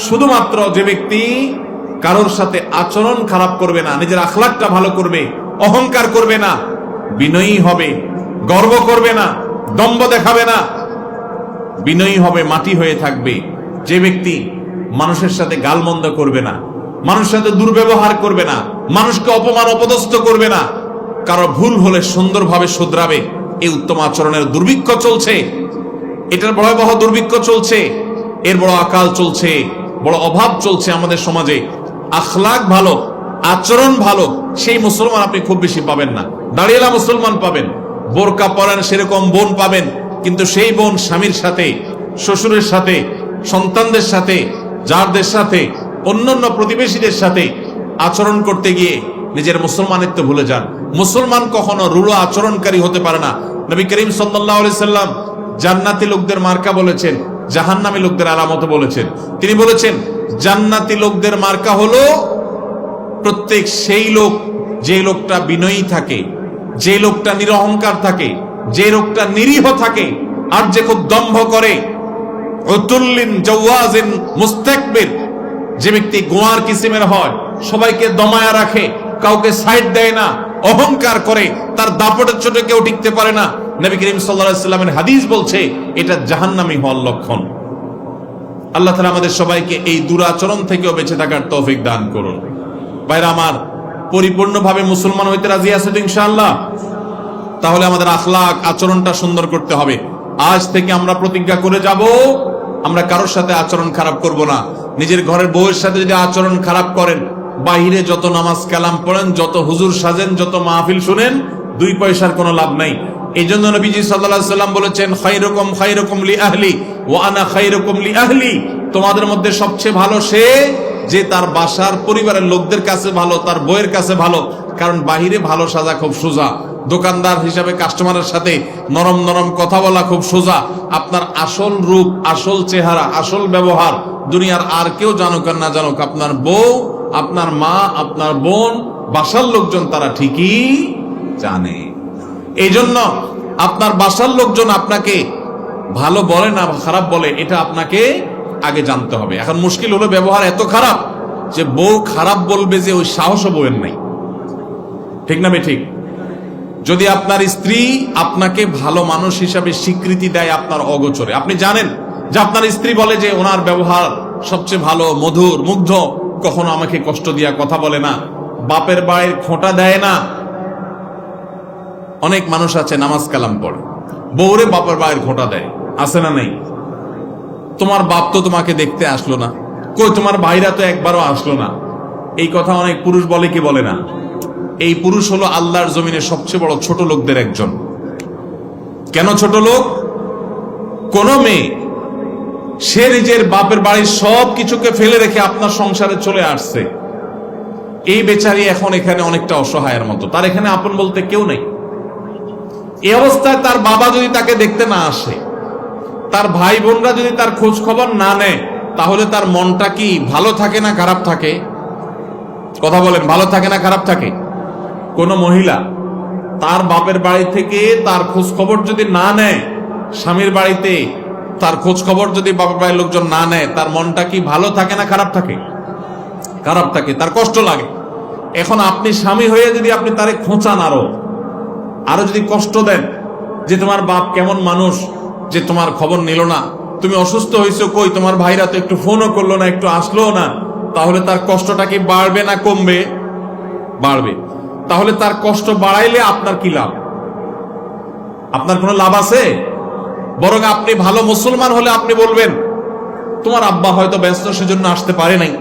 শুধুমাত্র যে ব্যক্তি কারোর সাথে আচরণ খারাপ করবে না, নিজের আখলাকটা ভালো করবে, অহংকার করবে না, বিনয়ী হবে, গর্ব করবে না, দম্ভ দেখাবে না, বিনয়ী হবে, মাটি হয়ে থাকবে, যে ব্যক্তি মানুষের সাথে গালমন্দ করবে না, মানুষের সাথে দুর্ব্যবহার করবে না, মানুষকে অপমান অপদস্থ করবে না, কারো ভুল হলে সুন্দরভাবে শুধরাবে, এই উত্তম আচরণের দুর্ভিক্ষ চলছে। এটার ভয়াবহ দুর্ভিক্ষ চলছে, এর বড় আকাল চলছে, বড় অভাব চলছে আমাদের সমাজে। আখলাক ভালো, আচরণ ভালো, সেই মুসলমান আপনি খুব বেশি পাবেন না। দাঁড়িয়েলা মুসলমান পাবেন, বোরকা পরেন সেরকম বোন পাবেন, কিন্তু সেই বোন স্বামীর সাথে, শ্বশুরের সাথে, সন্তানদের সাথে, যারদের সাথে, অন্যান্য প্রতিবেশীদের সাথে আচরণ করতে গিয়ে নিজের মুসলমানিত্ব ভুলে যান। মুসলমান কখনো রূঢ় আচরণকারী হতে পারে না। নবী করিম সাল্লাল্লাহু আলাইহি সাল্লাম জান্নাতি লোকদের মার্কা বলেছেন, জাহান্নামী লোকদের আলামত বলেছেন। তিনি বলেছেন, জান্নাতি লোকদের মার্কা হলো প্রত্যেক সেই লোক, যে লোকটা বিনয়ী থাকে, যে লোকটা নিরহংকার থাকে, যে লোকটা নিরীহ থাকে, আর যে খুব দম্ভ করে, উতুল্লিন জাওয়াজিন মুস্তাকবির, যে ব্যক্তি গোয়ার কিসিমের হয়, সবাইকে দমায়া রাখে, কাউকে সাইড দেয় না, অহংকার করে, তার দাপটের চোটে কেউ টিকতে পারে না। নবী করিম সাল্লাল্লাহু আলাইহি সাল্লামের হাদিস বলছে এটা জাহান্নামী হওয়ার লক্ষণ। আল্লাহ তাআলা আমাদের সবাইকে এই দুরাচরণ থেকেও বেঁচে থাকার তৌফিক দান করুন। ভাইরা আমার, পরিপূর্ণভাবে মুসলমান হইতে রাজি আছে তো ইনশাআল্লাহ? তাহলে আমাদের আখলাক, আচরণটা সুন্দর করতে হবে। আজ থেকে আমরা প্রতিজ্ঞা করে যাব, আমরা কারোর সাথে আচরণ খারাপ করব না। নিজের ঘরের বউয়ের সাথে যদি আচরণ খারাপ করেন, বাহিরে যত নামাজ কালাম পড়েন, যত হুজুর সাজেন, যত মাহফিল শুনেন, 2 পয়সার কোনো লাভ নাই। এই জন্য নবীজি সাল্লাল্লাহু আলাইহি সাল্লাম বলেছেন, খায়রুকুম খায়রুকুম লি আহলি ওয়া আনা খায়রুকুম লি আহলি। তোমাদের মধ্যে সবচেয়ে ভালো সে যে তার বাসার পরিবারের লোকদের কাছে ভালো, তার বউয়ের কাছে ভালো। কারণ বাহিরে ভালো সাজা খুব সোজা, দোকানদার হিসাবে কাস্টমারের সাথে নরম নরম কথা বলা খুব সোজা। আপনার আসল রূপ, আসল চেহারা, আসল ব্যবহার দুনিয়ার আর কেউ জানুক আর না জানুক, আপনার বউ, আপনার মা, আপনার বোন, বাসার লোকজন তারা ঠিকই জানে। এই জন্য আপনার বাসার লোকজন আপনাকে ভালো বলে না খারাপ বলে, এটা আপনাকে আগে জানতে হবে। এখন মুশকিল হলো ব্যবহার এত খারাপ যে বউ খারাপ বলবে যে ওই সাহসও বউয়ের নাই। ঠিক না ঠিক? যদি আপনার স্ত্রী আপনাকে ভালো মানুষ হিসাবে স্বীকৃতি দেয় আপনার অগোচরে, আপনি জানেন যে আপনার স্ত্রী বলে যে ওনার ব্যবহার সবচেয়ে ভালো, মধুর, মুগ্ধ, কখনো আমাকে কষ্ট দিয়া কথা বলে না, বাপের বাড়ির খোঁটা দেয় না। অনেক মানুষ আছে নামাজ কালাম পড়ে, বউরে বাপের বাড়ির খোঁটা দেয়, আছে না নেই? তোমার বাপ তো তোমাকে দেখতে আসলো না, কই তোমার ভাইরা তো একবারও আসলো না। এই কথা অনেক পুরুষ বলে কি বলে না? এই পুরুষ হলো আল্লাহর জমিনে সবচেয়ে বড় ছোট লোকদের একজন। কেন ছোট লোক? কোন মেয়ে সে নিজের বাপের বাড়ির সব কিছুকে ফেলে রেখে আপনার সংসারে চলে আসছে, এই বেচারি এখন এখানে অনেকটা অসহায়ের মতো, তার এখানে আপন বলতে কেউ নেই। এই অবস্থায় তার বাবা যদি তাকে দেখতে না আসে, তার ভাই বোনরা যদি তার খোঁজ খবর না নেয়, তাহলে তার মনটা কি ভালো থাকে না খারাপ থাকে? কথা বলেন, ভালো থাকে না খারাপ থাকে? কোন মহিলা তার বাপের বাড়ি থেকে তার খোঁজ খবর যদি না নেয়, স্বামীর বাড়িতে তার খোঁজ খবর যদি বাপের বাড়ির লোকজন না নেয়, তার মনটা কি ভালো থাকে না খারাপ থাকে? খারাপ থাকে, তার কষ্ট লাগে। এখন আপনি স্বামী হয়ে যদি আপনি তারে খোঁচান, আরো যদি কষ্ট দেন যে তোমার বাপ কেমন মানুষ যে তোমার খবর নিল না, তুমি অসুস্থ হয়েছো, কই তোমার ভাইরা তো একটু ফোনও করলো না, একটু আসলো না, তাহলে তার কষ্টটা কি বাড়বে না কমবে? বাড়বে। তাহলে তার কষ্ট বাড়াইলে আপনার কি লাভ? আপনার কোনো লাভ আছে? বরং আপনি ভালো মুসলমান হলে আপনি বলবেন তোমার আব্বা হয়তো ব্যস্ত, সেজন্য আসতে পারে নাই,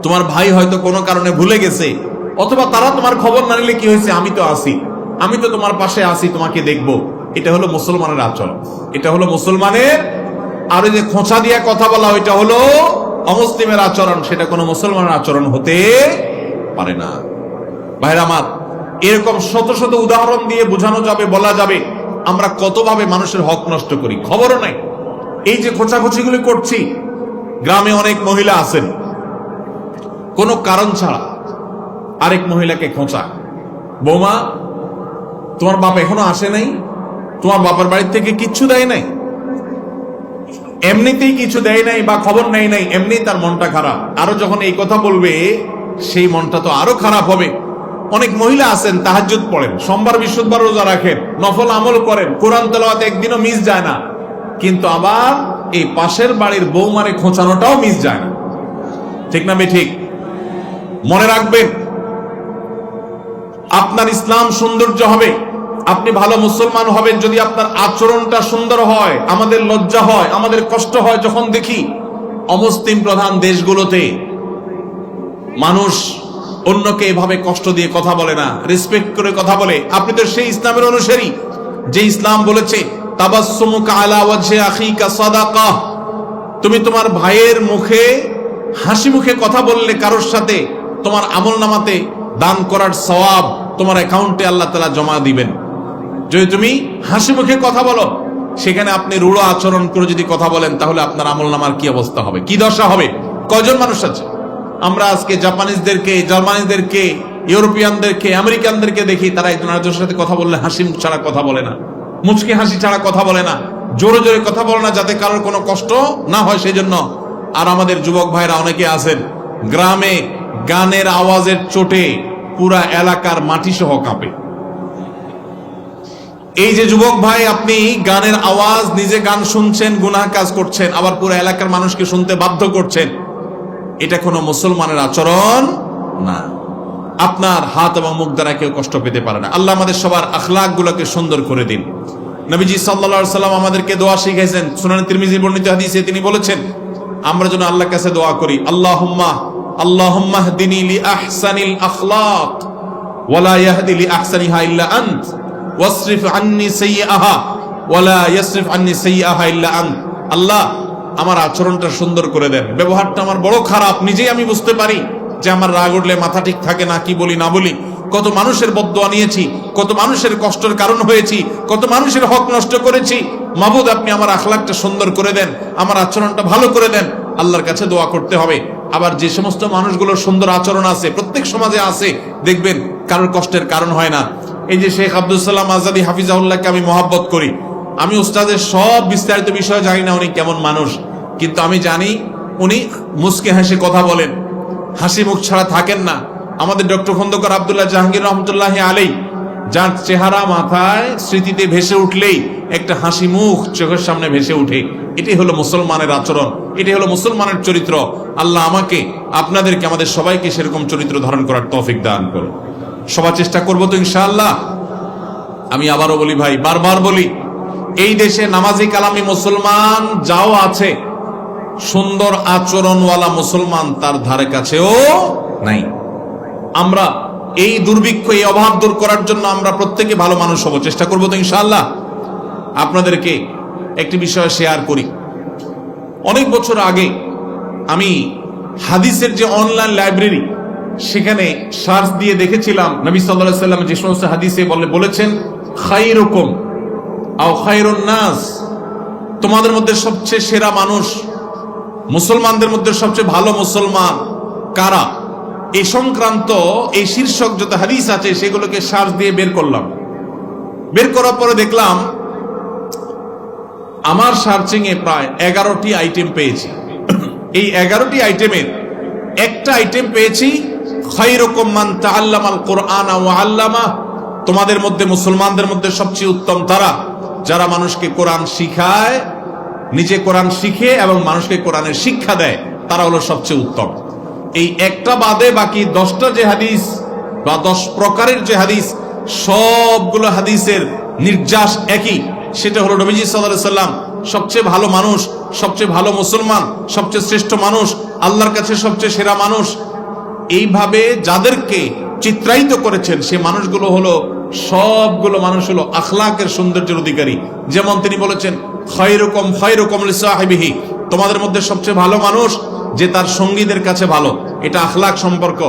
তোমার ভাই হয়তো কোনো কারণে ভুলে গেছে, অথবা তারা তোমার খবর না নিলে কি হয়েছে, আমি তো আছি, আমি তো তোমার পাশে আছি, তোমাকে দেখবো। এটা হলো মুসলমানের আচরণ, এটা হলো মুসলমানের। আর ওই যে খোঁচা দিয়া কথা বলা, ওইটা হলো অমুসলিমের আচরণ, সেটা কোনো মুসলমানের আচরণ হতে পারে না। ভাইরা আমার, এরকম শত শত উদাহরণ দিয়ে বোঝানো যাবে, বলা যাবে আমরা কতভাবে মানুষের হক নষ্ট করি, খবরও নাই। এই যে খোঁচাখুচিগুলি করছি, গ্রামে অনেক মহিলা আছেন কোনো কারণ ছাড়া আরেক মহিলাকে খোঁচা, বৌমা তোমার বাপ এখনো আসে নাই, তোমার বাবার বাড়ি থেকে কিচ্ছু দেয় নাই, এমনিতেই কিছু দেয় নাই বা খবর নেই নাই, এমনি তার মনটা খারাপ। আরো যখন এই কথা বলবে, সেই মনটা তো আরো খারাপ হবে। অনেক মহিলা আছেন তাহাজ্জুদ পড়েন, সোমবার বৃহস্পতিবার রোজা রাখেন, নফল আমল করেন, কোরআন তেলাওয়াত একদিনও মিস যায় না, কিন্তু আবার এই পাশের বাড়ির বৌমারে খোঁচানোটাও মিস যায় না। ঠিক না ঠিক? মনে রাখবেন, আপনার ইসলাম সৌন্দর্য হবে, আপনি ভালো মুসলমান হবেন যদি আপনার আচরণটা সুন্দর হয়। আমাদের লজ্জা হয়, আমাদের কষ্ট হয় যখন দেখি অমুসলিম প্রধান দেশগুলোতে মানুষ অন্যকে এভাবে কষ্ট দিয়ে কথা বলে না, রেসপেক্ট করে কথা বলে। আপনি তো সেই ইসলামের অনুসারী যে ইসলাম বলেছে তাবাসসুমুকা আলা ওয়াজহি আখিকা সাদাকাহ, তুমি তোমার ভাইয়ের মুখে হাসি মুখে কথা বললে কারোর সাথে, তোমার আমলনামাতে দান করার সওয়াব তোমার অ্যাকাউন্টে আল্লাহ তাআলা জমা দিবেন। যদি তুমি হাসি মুখে কথা বলো, সেখানে আপনি রূঢ় আচরণ করে যদি কথা বলেন, তাহলে আপনার আমলনামার কি অবস্থা হবে, কি দশা হবে? কয়জন মানুষ আছে আমরা আজকে জাপানিজদেরকে, জার্মানিদেরকে, ইউরোপিয়ানদেরকে, আমেরিকানদেরকে দেখি, তারা একজন আরেকজনের সাথে কথা বললে হাসি মুখ ছাড়া কথা বলে না, মুচকি হাসি ছাড়া কথা বলে না, জোরে জোরে কথা বলে না, যাতে কারোর কোনো কষ্ট না হয় সেই জন্য। আর আমাদের যুবক ভাইরা অনেকে আছেন গ্রামে গানের আওয়াজের চোটে পুরা এলাকার মাটি সহ কাঁপে। এই যে যুবক ভাই, আপনি গানের আওয়াজ, নিজে গান শুনছেন, গুনাহ কাজ করছেন, আবার পুরো এলাকার মানুষকে শুনতে বাধ্য করছেন, এটা কোনো মুসলমানের আচরণ না। আপনার হাত এবং মুখ দ্বারা কেউ কষ্ট পেতে পারে না। আল্লাহ আমাদের সবার আখলাক গুলোকে সুন্দর করে দিন। নবীজি সাল্লাল্লাহু আলাইহি সাল্লাম আমাদেরকে দোয়া শিখাইছেন, সুনান তিরমিজি বর্ণিত হাদিসে তিনি বলেছেন আমরা যেন আল্লাহর কাছে দোয়া করি, আল্লাহুম্মা হদিনি লি আহসানিল আখলাক ওয়া লা ইয়াহদি লি আহসানিহা ইল্লা আনত ওয়াসরিফ আন্নি সাইয়্যাহা ওয়া লা ইয়াসরিফ আন্নি সাইয়্যাহা ইল্লা আনত। আল্লাহ, আমার আচরণটা সুন্দর করে দেন, ব্যবহারটা আমার বড় খারাপ, নিজেই আমি বুঝতে পারি যে আমার রাগ উঠলে মাথা ঠিক থাকে না, কি বলি না বলি, কত মানুষের বদদোয়া নিয়েছি, কত মানুষের কষ্টের কারণ হয়েছি, কত মানুষের হক নষ্ট করেছি। মাবুদ, আপনি আমার আখলাকটা সুন্দর করে দেন, আমার আচরণটা ভালো করে দেন। আল্লাহর কাছে দোয়া করতে হবে। আবার যে সমস্ত মানুষগুলোর সুন্দর আচরণ আছে, প্রত্যেক সমাজে আছে, দেখবেন কারোর কষ্টের কারণ হয় না। এই যে শেখ আব্দুল সালাম আজাদি হাফিজাহুল্লাহকে আমি মহাব্বত করি, আমি উস্তাদের সব বিস্তারিত বিষয় জানি না উনি কেমন মানুষ, কিন্তু আমি জানি উনি মুচকে হেসে কথা বলেন, হাসি মুখ ছাড়া থাকেন না। আমাদের ডক্টর খন্দকার আব্দুল্লাহ জাহাঙ্গীর রহমতুল্লাহ আলাইহি, যার চেহারা মাথায় স্মৃতিতে ভেসে উঠলেই একটা হাসি মুখ চোখের সামনে ভেসে উঠে। এটাই হলো মুসলমানের আচরণ, এটাই হলো মুসলমানের চরিত্র। আল্লাহ আমাকে, আপনাদেরকে, আমাদের সবাইকে সেরকম চরিত্র ধারণ করার তৌফিক দান করুন। সবার চেষ্টা করবো তো ইনশাআল্লাহ। আমি আবারও বলি ভাই, বারবার বলি, এই দেশে নামাজি কালামি মুসলমান যাও আছে, সুন্দর আচরণওয়ালা মুসলমান তার ধারে কাছেও নাই। আমরা এই দুর্ভিক্ষ, এই অভাব দূর করার জন্য আমরা প্রত্যেকে ভালো মানুষ হব, চেষ্টা করবো তো ইনশাআল্লাহ। আপনাদেরকে একটি বিষয় শেয়ার করি। অনেক বছর আগে আমি হাদিসের যে অনলাইন লাইব্রেরি, সেখানে সার্চ দিয়ে দেখেছিলাম নবী সাল্লাল্লাহু আলাইহি ওয়াসাল্লাম যে সমস্ত হাদিসে বলেছেন, খায়রুকুম আও খায়রুন নাস, তোমাদের মধ্যে সবচেয়ে সেরা মানুষ, মুসলমানদের মধ্যে সবচেয়ে ভালো মুসলমান কারা, এই সংক্রান্ত এই শীর্ষক যত হাদিস আছে সেগুলোকে সার্চ দিয়ে বের করলাম। বের করার পরে দেখলাম আমার সার্চিং এ প্রায় 11টি আইটেম পেয়েছি। এই 11টি আইটেমের একটা আইটেম পেয়েছি, খায়রুকুম মান তাআল্লামাল কুরআনা ওয়া আল্লামা, তোমাদের মধ্যে মুসলমানদের মধ্যে সবচেয়ে উত্তম তারা যারা মানুষকে কোরআন শিখায়, নিজে কোরআন শিখে এবং মানুষকে কোরআনের শিক্ষা দেয়, তারা হলো সবচেয়ে উত্তম। এই একটা বাদে বাকি 10টা যে হাদিস বা 10 প্রকারের যে হাদিস, সবগুলো হাদিসের নির্যাস একই, সেটা হলো নবীজি সাল্লাল্লাহু আলাইহি ওয়াসাল্লাম সবচেয়ে ভালো মানুষ, সবচেয়ে ভালো মুসলমান, সবচেয়ে শ্রেষ্ঠ মানুষ, আল্লাহর কাছে সবচেয়ে সেরা মানুষ। এইভাবে যাদেরকে চিত্রায়িত করেছেন সে মানুষগুলো হলো, সবগুলো মানুষ হলো আখলাকের সৌন্দর্যের অধিকারী। যেমন তিনি বলেছেন, খায়রুকুম খায়রুকুম লিসাহিবিহি, তোমাদের মধ্যে সবচেয়ে ভালো মানুষ যে তার সঙ্গীদের কাছে ভালো। এটা আখলাক সম্পর্ক,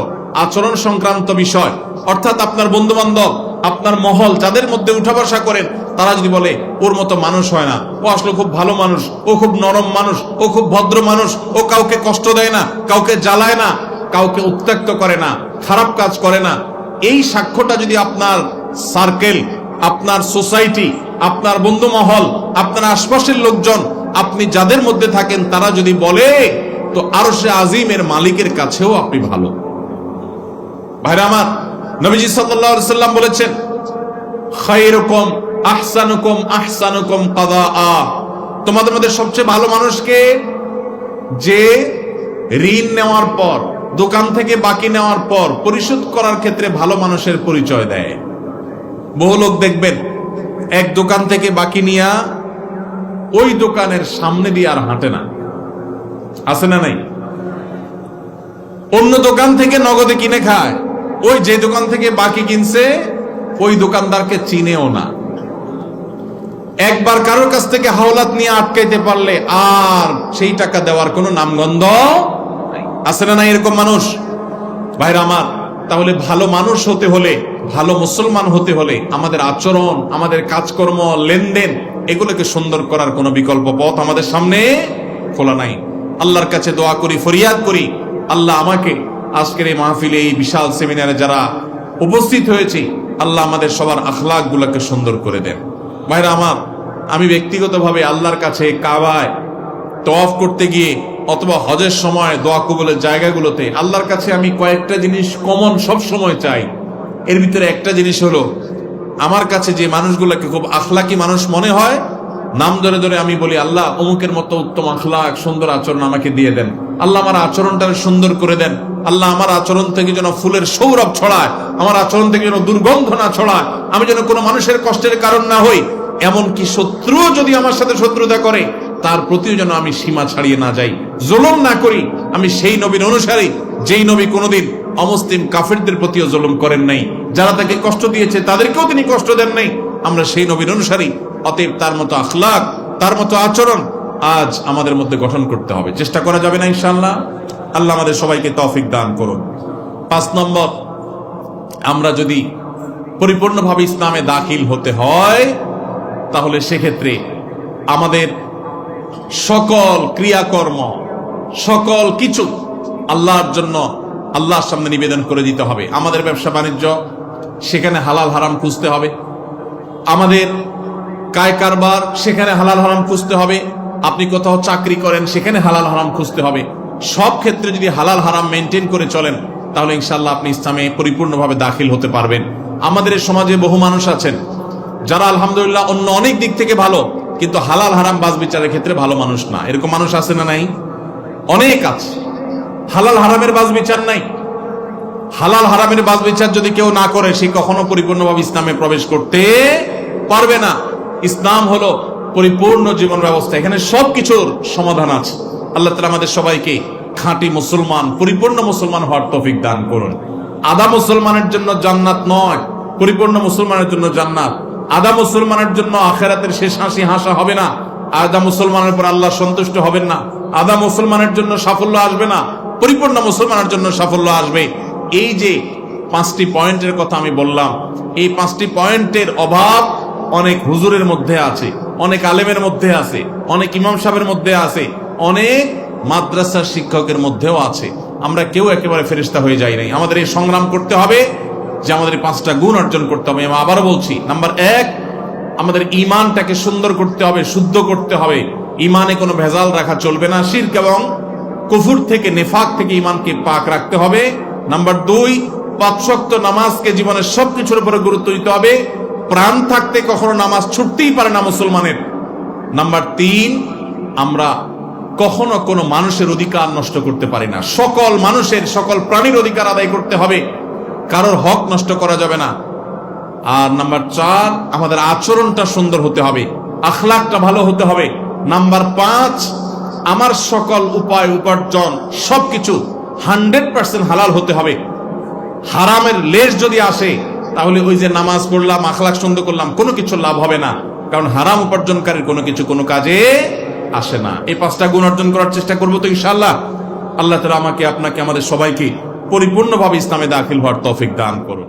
আচরণ সংক্রান্ত বিষয়। অর্থাৎ আপনার বন্ধু বান্ধব, আপনার মহল যাদের মধ্যে উঠা বসা করেন, তারা যদি বলে ওর মতো মানুষ হয় না, ও আসলে খুব ভালো মানুষ, ও খুব নরম মানুষ, ও খুব ভদ্র মানুষ, ও কাউকে কষ্ট দেয় না, কাউকে জ্বালায় না, কাউকে উত্ত্যক্ত করে না, খারাপ কাজ করে না, এই সাক্ষ্যটা যদি আপনার সার্কেল, আপনার সোসাইটি, আপনার বন্ধু মহল, আপনার আশপাশের লোকজন, আপনি যাদের মধ্যে থাকেন তারা যদি বলে, তো আরশে আজিমের মালিকের কাছেও আপনি ভালো। ভাইরা আমার, নবীজি সাল্লাল্লাহু আলাইহি ওয়াসাল্লাম বলেছেন, খায়রুকুম আহসানুকুম আহসানুকুম কাদাআ, তোমাদের মধ্যে সবচেয়ে ভালো মানুষকে যে ঋণ নেওয়ার পর, দোকান থেকে বাকি নেওয়ার পর পরিশোধ করার ক্ষেত্রে ভালো মানুষের পরিচয় দেয়। বহু লোক দেখবেন এক দোকান থেকে বাকি নিয়া ওই দোকানের সামনে দিয়ে আর হাঁটে না, আছে না নাই? অন্য দোকান থেকে নগদে কিনে খায়, ওই যে দোকান থেকে বাকি কিনছে ওই দোকানদারকে চিনেও না। একবার কারোর কাছ থেকে হাওলাত নিয়ে আটকাইতে পারলে আর সেই টাকা দেওয়ার কোনো নামগন্ধ আছে না নাই? এরকম মানুষ। ভাইরা আমার, তাহলে ভালো মানুষ হতে হলে, ভালো মুসলমান হতে হলে আমাদের আচরণ, আমাদের কাজকর্ম, লেনদেন, এগুলোকে সুন্দর করার কোনো বিকল্প পথ আমাদের সামনে খোলা নাই। আল্লাহর কাছে দোয়া করি, ফরিয়াদ করি, আল্লাহ আমাকে আজকের এই মাহফিলে, এই বিশাল সেমিনারে যারা উপস্থিত হয়েছি, আল্লাহ আমাদের সবার আখলাক গুলাকে সুন্দর করে দেন। ভাইরা আমার, আমি ব্যক্তিগতভাবে আল্লাহর কাছে কাবায় তওয়াফ করতে গিয়ে অথবা হজের সময় দোয়া কবুলের জায়গাগুলোতে আল্লাহর কাছে আমি কয়েকটা জিনিস কমন সব সময় চাই। এর ভিতরে একটা জিনিস হলো, আমার কাছে যে মানুষগুলোকে খুব আখলাকি মানুষ মনে হয়, নাম ধরে ধরে আমি বলি, আল্লাহ অমুকের মতো উত্তম আখলাক, সুন্দর আচরণ আমাকে দিয়ে দেন। আল্লাহ আমার আচরণটা সুন্দর করে দেন। আল্লাহ আমার আচরণ থেকে যেন ফুলের সৌরভ ছড়ায়, আমার আচরণ থেকে যেন দুর্গন্ধ না ছড়ায়, আমি যেন কোনো মানুষের কষ্টের কারণ না হই। এমনকি শত্রু যদি আমার সাথে শত্রুতা করে, তার প্রতিও যেন আমি সীমা ছাড়িয়ে না যাই, জুলুম না করি। আমি সেই নবীর অনুসারী, যেই নবী কোনোদিন অমুসলিম কাফেরদের প্রতিও জুলুম করেন নাই, যারা তাকে কষ্ট দিয়েছে তাদেরকেও তিনি কষ্ট দেন নাই। আমরা সেই নবীর অনুসারী, অতএব তার মতো আখলাক, তার মতো আচরণ আজ আমাদের মধ্যে গঠন করতে হবে। চেষ্টা করা যাবে না ইনশাআল্লাহ? আল্লাহ আমাদের সবাইকে তৌফিক দান করুন। 5 নম্বর, আমরা যদি পরিপূর্ণভাবে ইসলামে দাখিল হতে হয়, তাহলে সেক্ষেত্রে আমাদের সকল ক্রিয়াকর্ম, সকল কিছু আল্লাহর জন্য, আল্লাহর সামনে নিবেদন করে দিতে হবে। আমাদের ব্যবসা বাণিজ্য, সেখানে হালাল হারাম খুঁজতে হবে। আমাদের কায় কারবার, সেখানে হালাল হারাম খুঁজতে হবে। আপনি কোথাও চাকরি করেন, সেখানে হালাল হারাম খুঁজতে হবে। সব ক্ষেত্রে যদি হালাল হারাম মেনটেন করে চলেন, তাহলে ইনশাআল্লাহ আপনি ইসলামে পরিপূর্ণভাবে দাখিল হতে পারবেন। আমাদের এই সমাজে বহু মানুষ আছেন যারা আলহামদুলিল্লাহ অন্য অনেক দিক থেকে ভালো, কিন্তু হালাল হারাম বাজ বিচারের ক্ষেত্রে ভালো মানুষ না। এরকম মানুষ আছে না নাই? অনেক আছে। হালাল হারামের বাজ বিচার নাই। হালাল হারামের বাজ বিচার যদি কেউ না করে, সে কখনো পরিপূর্ণভাবে ইসলামে প্রবেশ করতে পারবে না। ইসলাম হলো পরিপূর্ণ জীবন ব্যবস্থা, এখানে সবকিছুর সমাধান আছে। আল্লাহ তাআলা আমাদের সবাইকে খাঁটি মুসলমান, পরিপূর্ণ মুসলমান হওয়ার তৌফিক দান করুন। আধা মুসলমানের জন্য জান্নাত নয়, পরিপূর্ণ মুসলমানের জন্য জান্নাত। আধা মুসলমানের জন্য আখিরাতের শেষ হাসি হাসা হবে না। আধা মুসলমানের পর আল্লাহ সন্তুষ্ট হবেন না। আধা মুসলমানের জন্য সাফল্য আসবে না, পরিপূর্ণ মুসলমানের জন্য সাফল্য আসবে। এই যে 5টি পয়েন্টের কথা আমি বললাম, এই 5টি পয়েন্টের অভাব অনেক হুজুরের মধ্যে আছে, অনেক আলেমের মধ্যে আছে, অনেক ইমাম সাহেবের মধ্যে আছে, অনেক মাদ্রাসার শিক্ষকের মধ্যেও আছে। আমরা কেউ একেবারে ফেরেশতা হয়ে যাই নাই। আমাদের এই সংগ্রাম করতে হবে যে আমাদের এই 5টা গুণ অর্জন করতে হবে। আমি আবারও বলছি, নাম্বার 1, আমাদের ঈমানটাকে সুন্দর করতে হবে, শুদ্ধ করতে হবে। ঈমানে কোনো ভেজাল রাখা চলবে না। শিরক এবং কুফর থেকে, নেফাক থেকে ঈমানকে পাক রাখতে হবে। নাম্বার 2, 5 ওয়াক্ত নামাজকে জীবনের সবকিছুর উপরে গুরুত্ব দিতে হবে। প্রাণ থাকতে কখনো নামাজ ছুটতেই পারে না মুসলমানের। নাম্বার 3, আমরা কখনো কোনো মানুষের অধিকার নষ্ট করতে পারি না। সকল মানুষের, সকল প্রাণীর অধিকার আদায় করতে হবে, কারোর হক নষ্ট করা যাবে না। আর নাম্বার 4, আমাদের আচরণটা সুন্দর হতে হবে, আখলাকটা ভালো হতে হবে। নাম্বার 5, আমার সকল উপায় উপার্জন সবকিছু 100% হালাল হতে হবে। হারামের লেশ যদি আসে, তাহলে ওই যে নামাজ পড়লাম, আখলাক সুন্দর করলাম, কোনো কিছু লাভ হবে না, কারণ হারাম উপার্জনকারীর কোনো কিছু কোনো কাজে আসে না। এই 5টা গুণ অর্জন করার চেষ্টা করবো তো ইনশাআল্লাহ। আল্লাহ তাআলা আমাকে, আপনাকে, আমাদের সবাইকে পরিপূর্ণভাবে ইসলামে দাখিল হওয়ার তৌফিক দান করুন।